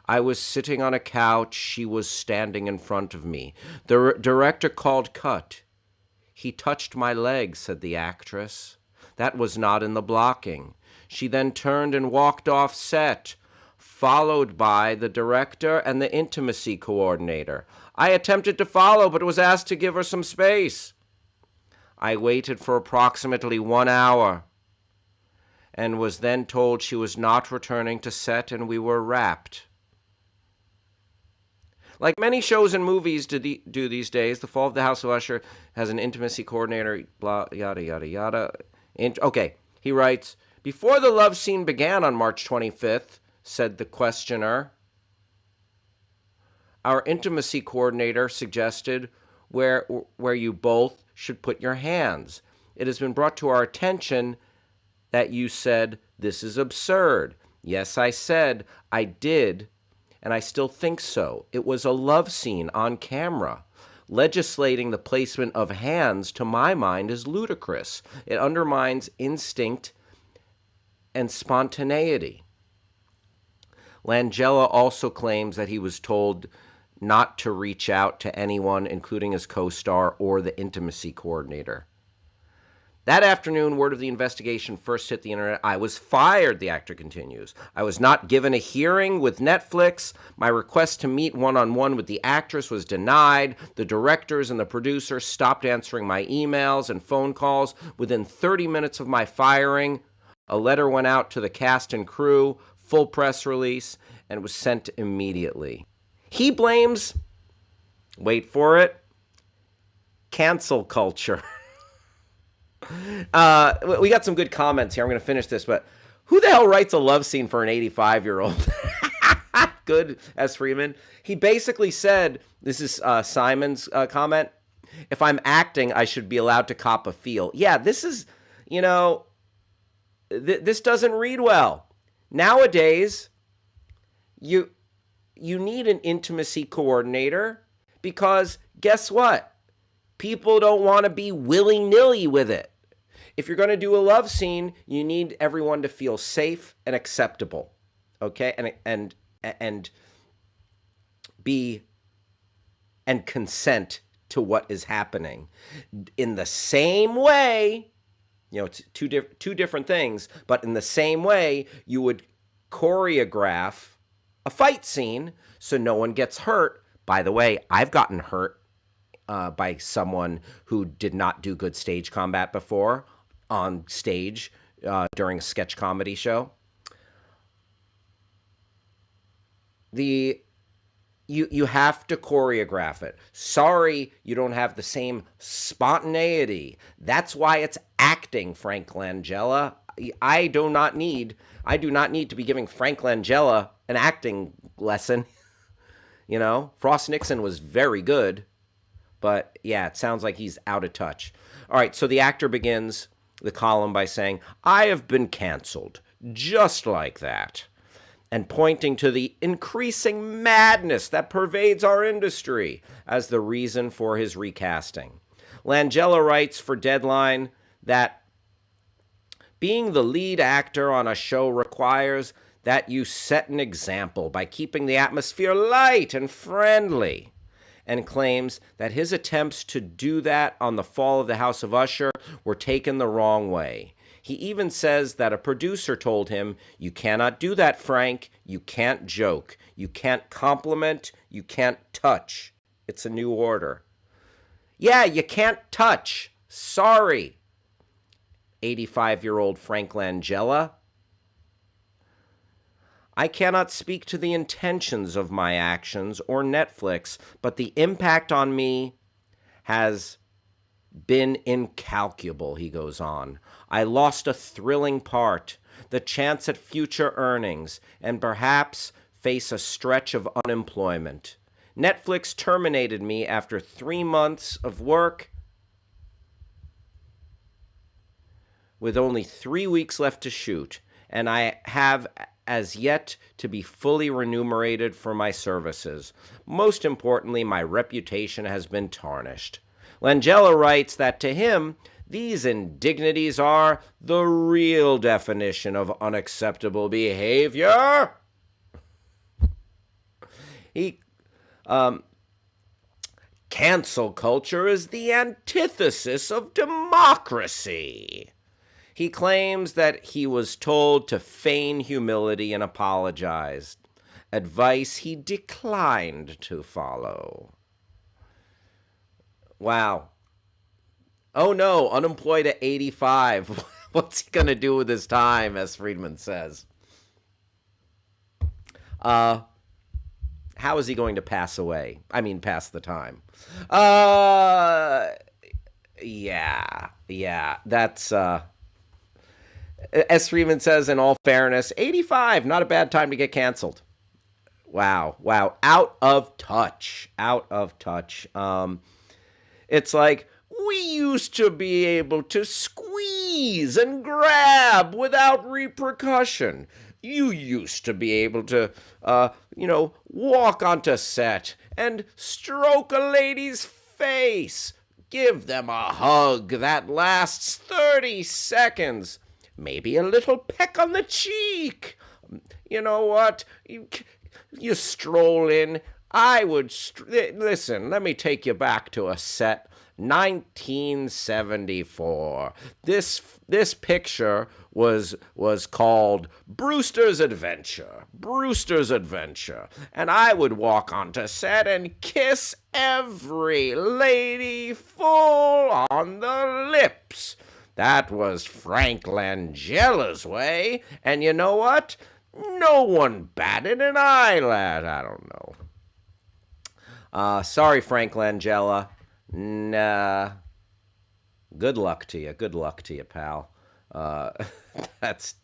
I was sitting on a couch. She was standing in front of me. The director called cut. He touched my leg, said the actress. That was not in the blocking. She then turned and walked off set, followed by the director and the intimacy coordinator. I attempted to follow, but was asked to give her some space. I waited for approximately 1 hour and was then told she was not returning to set, and we were wrapped. Like many shows and movies do these days, The Fall of the House of Usher has an intimacy coordinator, blah, yada, yada, yada. Okay, he writes, before the love scene began on March 25th, said the questioner, our intimacy coordinator suggested where you both should put your hands. It has been brought to our attention that you said, this is absurd. Yes, I said, I did, and I still think so. It was a love scene on camera. Legislating the placement of hands, to my mind, is ludicrous. It undermines instinct and spontaneity. Langella also claims that he was told not to reach out to anyone, including his co-star or the intimacy coordinator. That afternoon, word of the investigation first hit the internet. I was fired, the actor continues. I was not given a hearing with Netflix. My request to meet one-on-one with the actress was denied. The directors and the producer stopped answering my emails and phone calls. Within 30 minutes of my firing, a letter went out to the cast and crew, full press release, and was sent immediately. He blames, wait for it, cancel culture. We got some good comments here. I'm going to finish this, but who the hell writes a love scene for an 85-year-old? Good, S. Freeman. He basically said, this is Simon's comment, if I'm acting, I should be allowed to cop a feel. Yeah, this is, this doesn't read well. Nowadays, you need an intimacy coordinator because guess what? People don't want to be willy-nilly with it. If you're going to do a love scene, you need everyone to feel safe and acceptable, okay? And consent to what is happening. In the same way, it's two different things, but in the same way, you would choreograph a fight scene so no one gets hurt. By the way, I've gotten hurt by someone who did not do good stage combat before on stage during a sketch comedy show. You have to choreograph it. Sorry, you don't have the same spontaneity. That's why it's acting, Frank Langella. I do not need to be giving Frank Langella an acting lesson. You know, Frost Nixon was very good, but yeah, it sounds like he's out of touch. All right, so the actor begins the column by saying, "I have been canceled," just like that, and pointing to the increasing madness that pervades our industry as the reason for his recasting. Langella writes for Deadline that being the lead actor on a show requires that you set an example by keeping the atmosphere light and friendly, and claims that his attempts to do that on The Fall of the House of Usher were taken the wrong way. He even says that a producer told him, "You cannot do that, Frank. You can't joke. You can't compliment. You can't touch. It's a new order." Yeah, you can't touch. Sorry, 85-year-old Frank Langella. I cannot speak to the intentions of my actions or Netflix, but the impact on me has been incalculable, he goes on. I lost a thrilling part, the chance at future earnings, and perhaps face a stretch of unemployment. Netflix terminated me after 3 months of work with only 3 weeks left to shoot, and I have as yet to be fully remunerated for my services. Most importantly, my reputation has been tarnished. Langella writes that to him, these indignities are the real definition of unacceptable behavior. Cancel culture is the antithesis of democracy. He claims that he was told to feign humility and apologize, advice he declined to follow. Wow. Oh no, unemployed at 85. What's he going to do with his time, as Friedman says? How is he going to pass away? I mean, pass the time. Yeah, that's... As Freeman says, in all fairness, 85, not a bad time to get canceled. Wow. Out of touch. It's like, we used to be able to squeeze and grab without repercussion. You used to be able to, walk onto set and stroke a lady's face. Give them a hug that lasts 30 seconds. Maybe a little peck on the cheek. You know what? You stroll in. Listen, let me take you back to a set. 1974. This picture was called Brewster's Adventure. And I would walk onto set and kiss every lady full on the lips. That was Frank Langella's way, and you know what? No one batted an eyelid. I don't know. Sorry, Frank Langella. Nah. Good luck to you, pal. That's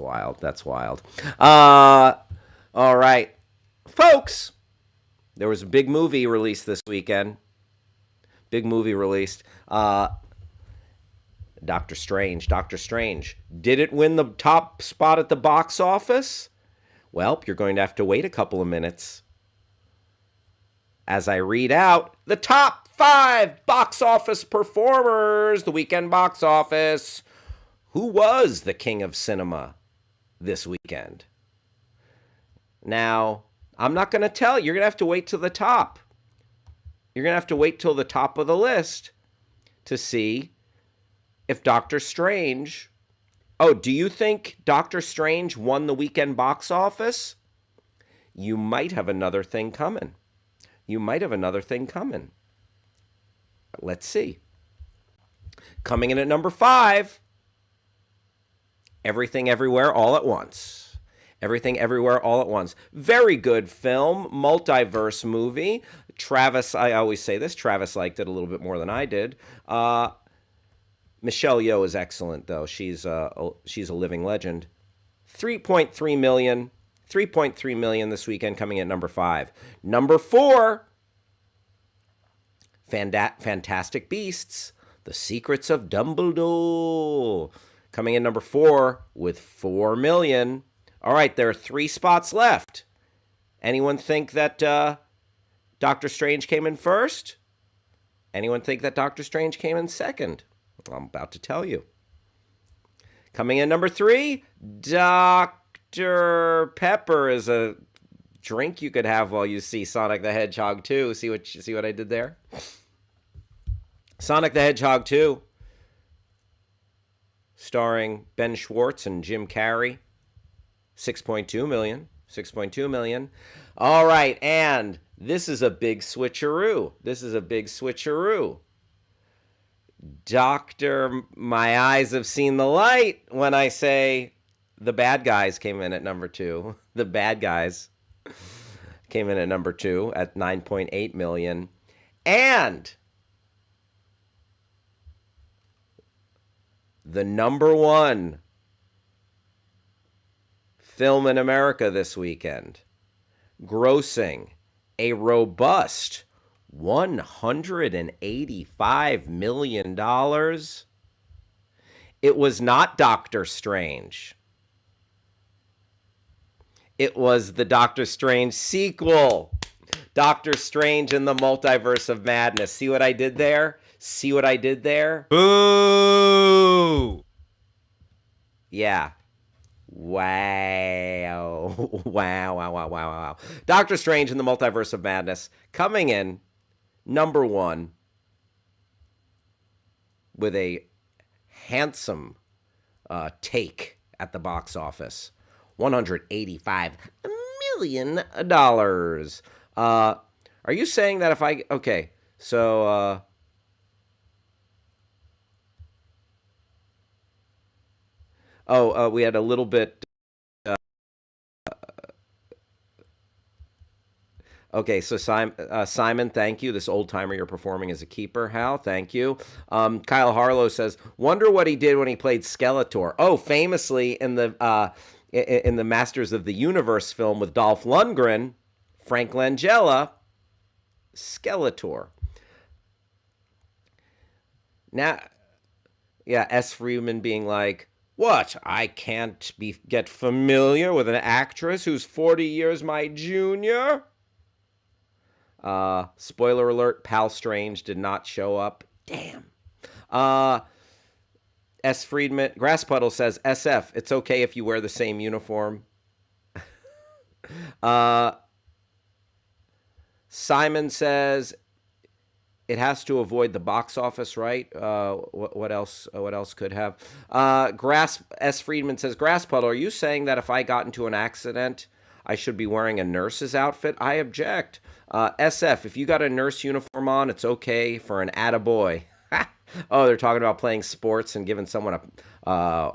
wild. All right, folks. There was a big movie released this weekend. Doctor Strange. Did it win the top spot at the box office? Well, you're going to have to wait a couple of minutes as I read out the top 5 box office performers, the weekend box office. Who was the king of cinema this weekend? Now, I'm not going to tell you. You're going to have to wait till the top. You're going to have to wait till the top of the list to see if Doctor Strange Oh, do you think Doctor Strange won the weekend box office? You might have another thing coming. You might have another thing coming. Let's see. Coming in at number 5, Everything Everywhere All at Once. Everything Everywhere All at Once. Very good film, multiverse movie. Travis, I always say this, Travis liked it a little bit more than I did. Michelle Yeoh is excellent, though. She's a living legend. 3.3 million. 3.3 million this weekend, coming at number 5. Number 4, Fantastic Beasts, The Secrets of Dumbledore. Coming in number 4 with 4 million. All right, there are 3 spots left. Anyone think that Doctor Strange came in first? Anyone think that Doctor Strange came in second? I'm about to tell you. Coming in number 3, Dr. Pepper is a drink you could have while you see Sonic the Hedgehog 2. See what I did there? Sonic the Hedgehog 2, starring Ben Schwartz and Jim Carrey. 6.2 million. 6.2 million. All right, and this is a big switcheroo. Doctor, my eyes have seen the light when I say The Bad Guys came in at number 2. The Bad Guys came in at number 2 at 9.8 million. And the number 1 film in America this weekend, grossing a robust $185 million. It was not Doctor Strange. It was the Doctor Strange sequel, Doctor Strange in the Multiverse of Madness. See what I did there? Boo! Yeah. Wow. Doctor Strange in the Multiverse of Madness coming in number 1 with a handsome take at the box office. $185 million. Are you saying that if I... Okay, so... we had a little bit... Okay, so Simon, thank you. This old timer you're performing as a keeper, Hal. Thank you. Kyle Harlow says, "Wonder what he did when he played Skeletor." Oh, famously in the Masters of the Universe film with Dolph Lundgren, Frank Langella, Skeletor. Now, yeah, S. Freeman being like, "What? I can't get familiar with an actress who's 40 years my junior." Spoiler alert, Pal Strange did not show up. Damn. S. Friedman, Grass Puddle says, SF, it's okay if you wear the same uniform. Simon says, it has to avoid the box office, right? What else could have? S. Friedman says, Grass Puddle, are you saying that if I got into an accident, I should be wearing a nurse's outfit? I object. SF, if you got a nurse uniform on, it's okay for an attaboy. Oh, they're talking about playing sports and giving someone a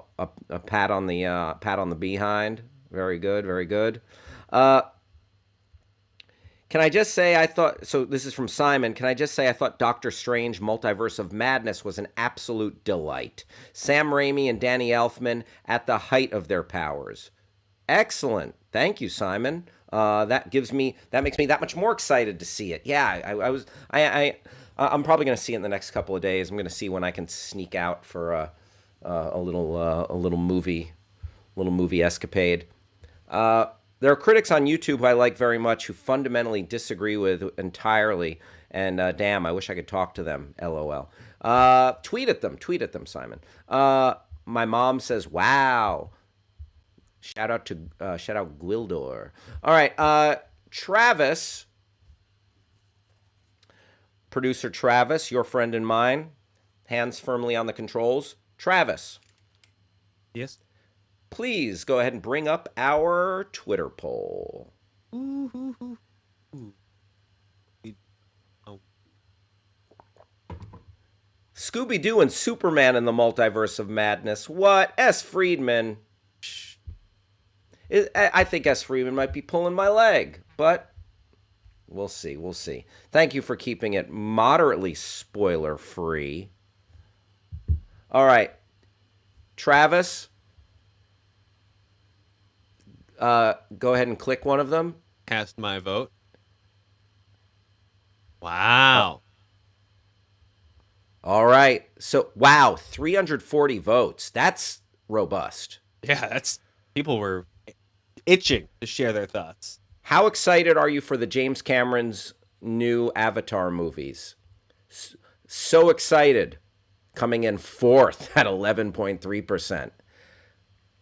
pat on the behind. Very good, very good. Can I just say I thought, so this is from Simon, can I just say I thought Doctor Strange Multiverse of Madness was an absolute delight. Sam Raimi and Danny Elfman at the height of their powers. Excellent. Thank you, Simon. That makes me that much more excited to see it. Yeah, I'm probably going to see it in the next couple of days. I'm going to see when I can sneak out for a little movie escapade. There are critics on YouTube who I like very much who fundamentally disagree with entirely. And damn, I wish I could talk to them. LOL. Tweet at them, Simon. My mom says, "Wow." Shout out Gwildor. All right, Travis, producer Travis, your friend and mine, hands firmly on the controls. Travis, Yes. Please go ahead and bring up our Twitter poll. Ooh, ooh, ooh, ooh. Oh. Scooby-Doo and Superman in the Multiverse of Madness. What? S. Friedman. I think S. Friedman might be pulling my leg, but we'll see. We'll see. Thank you for keeping it moderately spoiler-free. All right. Travis, go ahead and click one of them. Cast my vote. Wow. All right. So, wow, 340 votes. That's robust. Yeah, people were itching to share their thoughts. How excited are you for the James Cameron's new Avatar movies? So excited. Coming in fourth at 11.3%.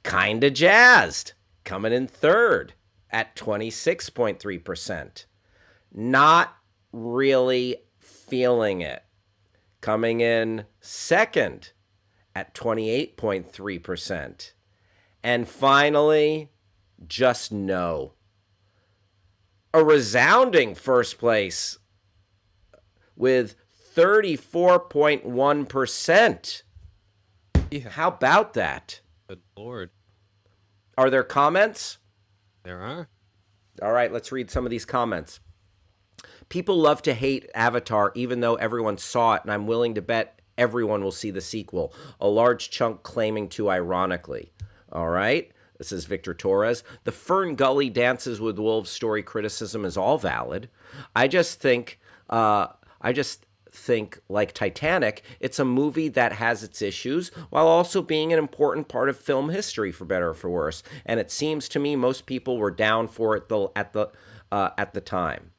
Kinda jazzed. Coming in third at 26.3%. Not really feeling it. Coming in second at 28.3%. And finally, just no. A resounding first place with 34.1%. Yeah. How about that? Good Lord. Are there comments? There are. All right, let's read some of these comments. People love to hate Avatar even though everyone saw it, and I'm willing to bet everyone will see the sequel. A large chunk claiming to ironically. All right. This is Victor Torres. The Fern Gully Dances with Wolves story criticism is all valid. I just think, like Titanic, it's a movie that has its issues while also being an important part of film history, for better or for worse. And it seems to me most people were down for it at the time.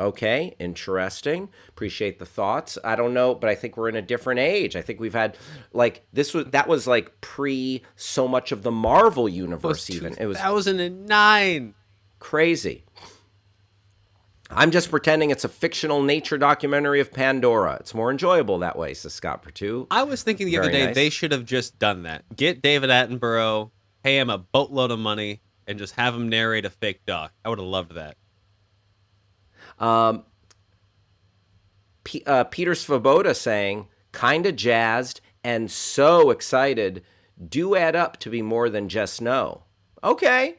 Okay, interesting. Appreciate the thoughts. I don't know, but I think we're in a different age. I think we've had that was like pre so much of the Marvel universe. Even it was 2009. Crazy. I'm just pretending it's a fictional nature documentary of Pandora. It's more enjoyable that way, says Scott Pertut. I was thinking the other day they should have just done that. Get David Attenborough, pay him a boatload of money, and just have him narrate a fake doc. I would have loved that. Peter Svoboda saying, kinda jazzed and so excited, do add up to be more than just no. Okay.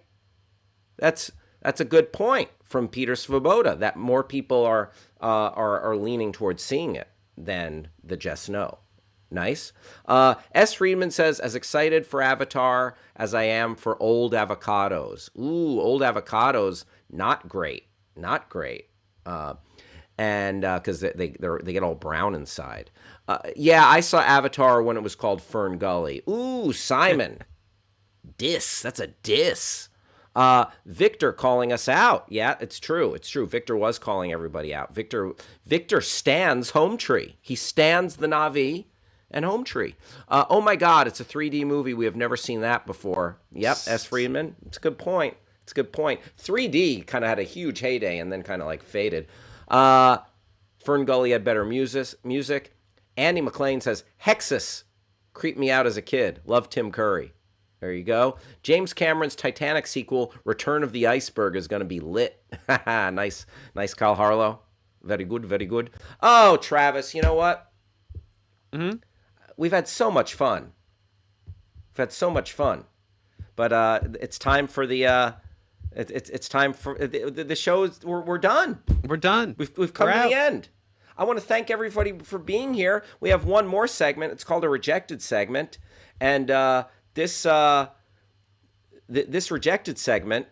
That's a good point from Peter Svoboda, that more people are leaning towards seeing it than the just no. Nice. S. Friedman says, as excited for Avatar as I am for old avocados. Ooh, old avocados, not great. Not great. And because they get all brown inside. Yeah, I saw Avatar when it was called Fern Gully. Ooh, Simon. Diss. That's a diss. Victor calling us out. Yeah, it's true. It's true. Victor was calling everybody out. Victor stands Home Tree. He stands the Na'vi and Home Tree. Oh my God, it's a 3D movie. We have never seen that before. Yep, S. Friedman. It's a good point. 3D kind of had a huge heyday and then kind of like faded. Fern Gully had better music. Andy McLean says, Hexus creeped me out as a kid. Love Tim Curry. There you go. James Cameron's Titanic sequel, Return of the Iceberg, is going to be lit. Nice, Kyle Harlow. Very good, very good. Oh, Travis, you know what? Mm-hmm. We've had so much fun. But it's time for the... It's time for the show. We're done. We're done. We've come to the end. I want to thank everybody for being here. We have one more segment. It's called a rejected segment, and this rejected segment,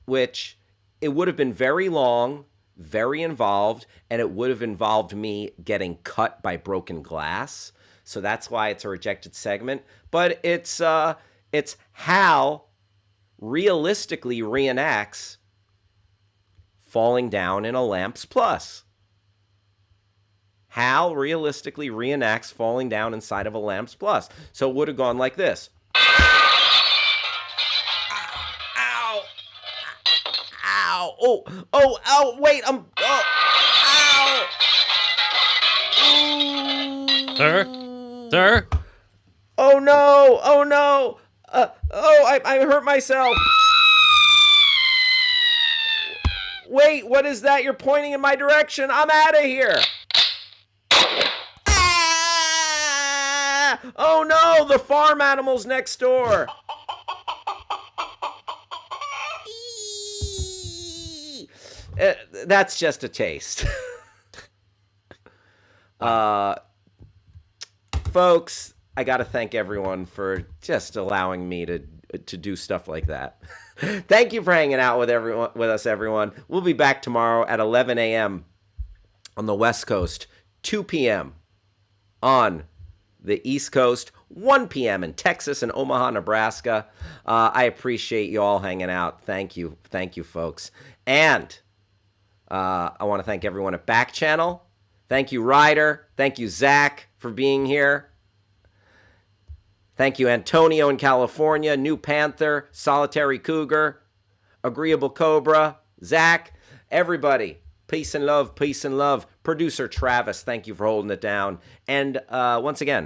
which it would have been very long, very involved, and it would have involved me getting cut by broken glass. So that's why it's a rejected segment. But it's Hal realistically reenacts falling down in a Lamps Plus. Hal realistically reenacts falling down inside of a Lamps Plus. So it would have gone like this. Ow! Ow! Ow! Wait! Ow! Sir? Oh no! Oh no! I hurt myself. Wait, what is that? You're pointing in my direction. I'm out of here. Ah! Oh no, the farm animals next door. That's just a taste. Folks, I got to thank everyone for just allowing me to do stuff like that. Thank you for hanging out with us, everyone. We'll be back tomorrow at 11 a.m. on the West Coast, 2 p.m. on the East Coast, 1 p.m. in Texas and Omaha, Nebraska. I appreciate you all hanging out. Thank you, folks. And I want to thank everyone at Backchannel. Thank you, Ryder. Thank you, Zach, for being here. Thank you, Antonio in California, New Panther, Solitary Cougar, Agreeable Cobra, Zach, everybody. Peace and love, peace and love. Producer Travis, thank you for holding it down. And once again,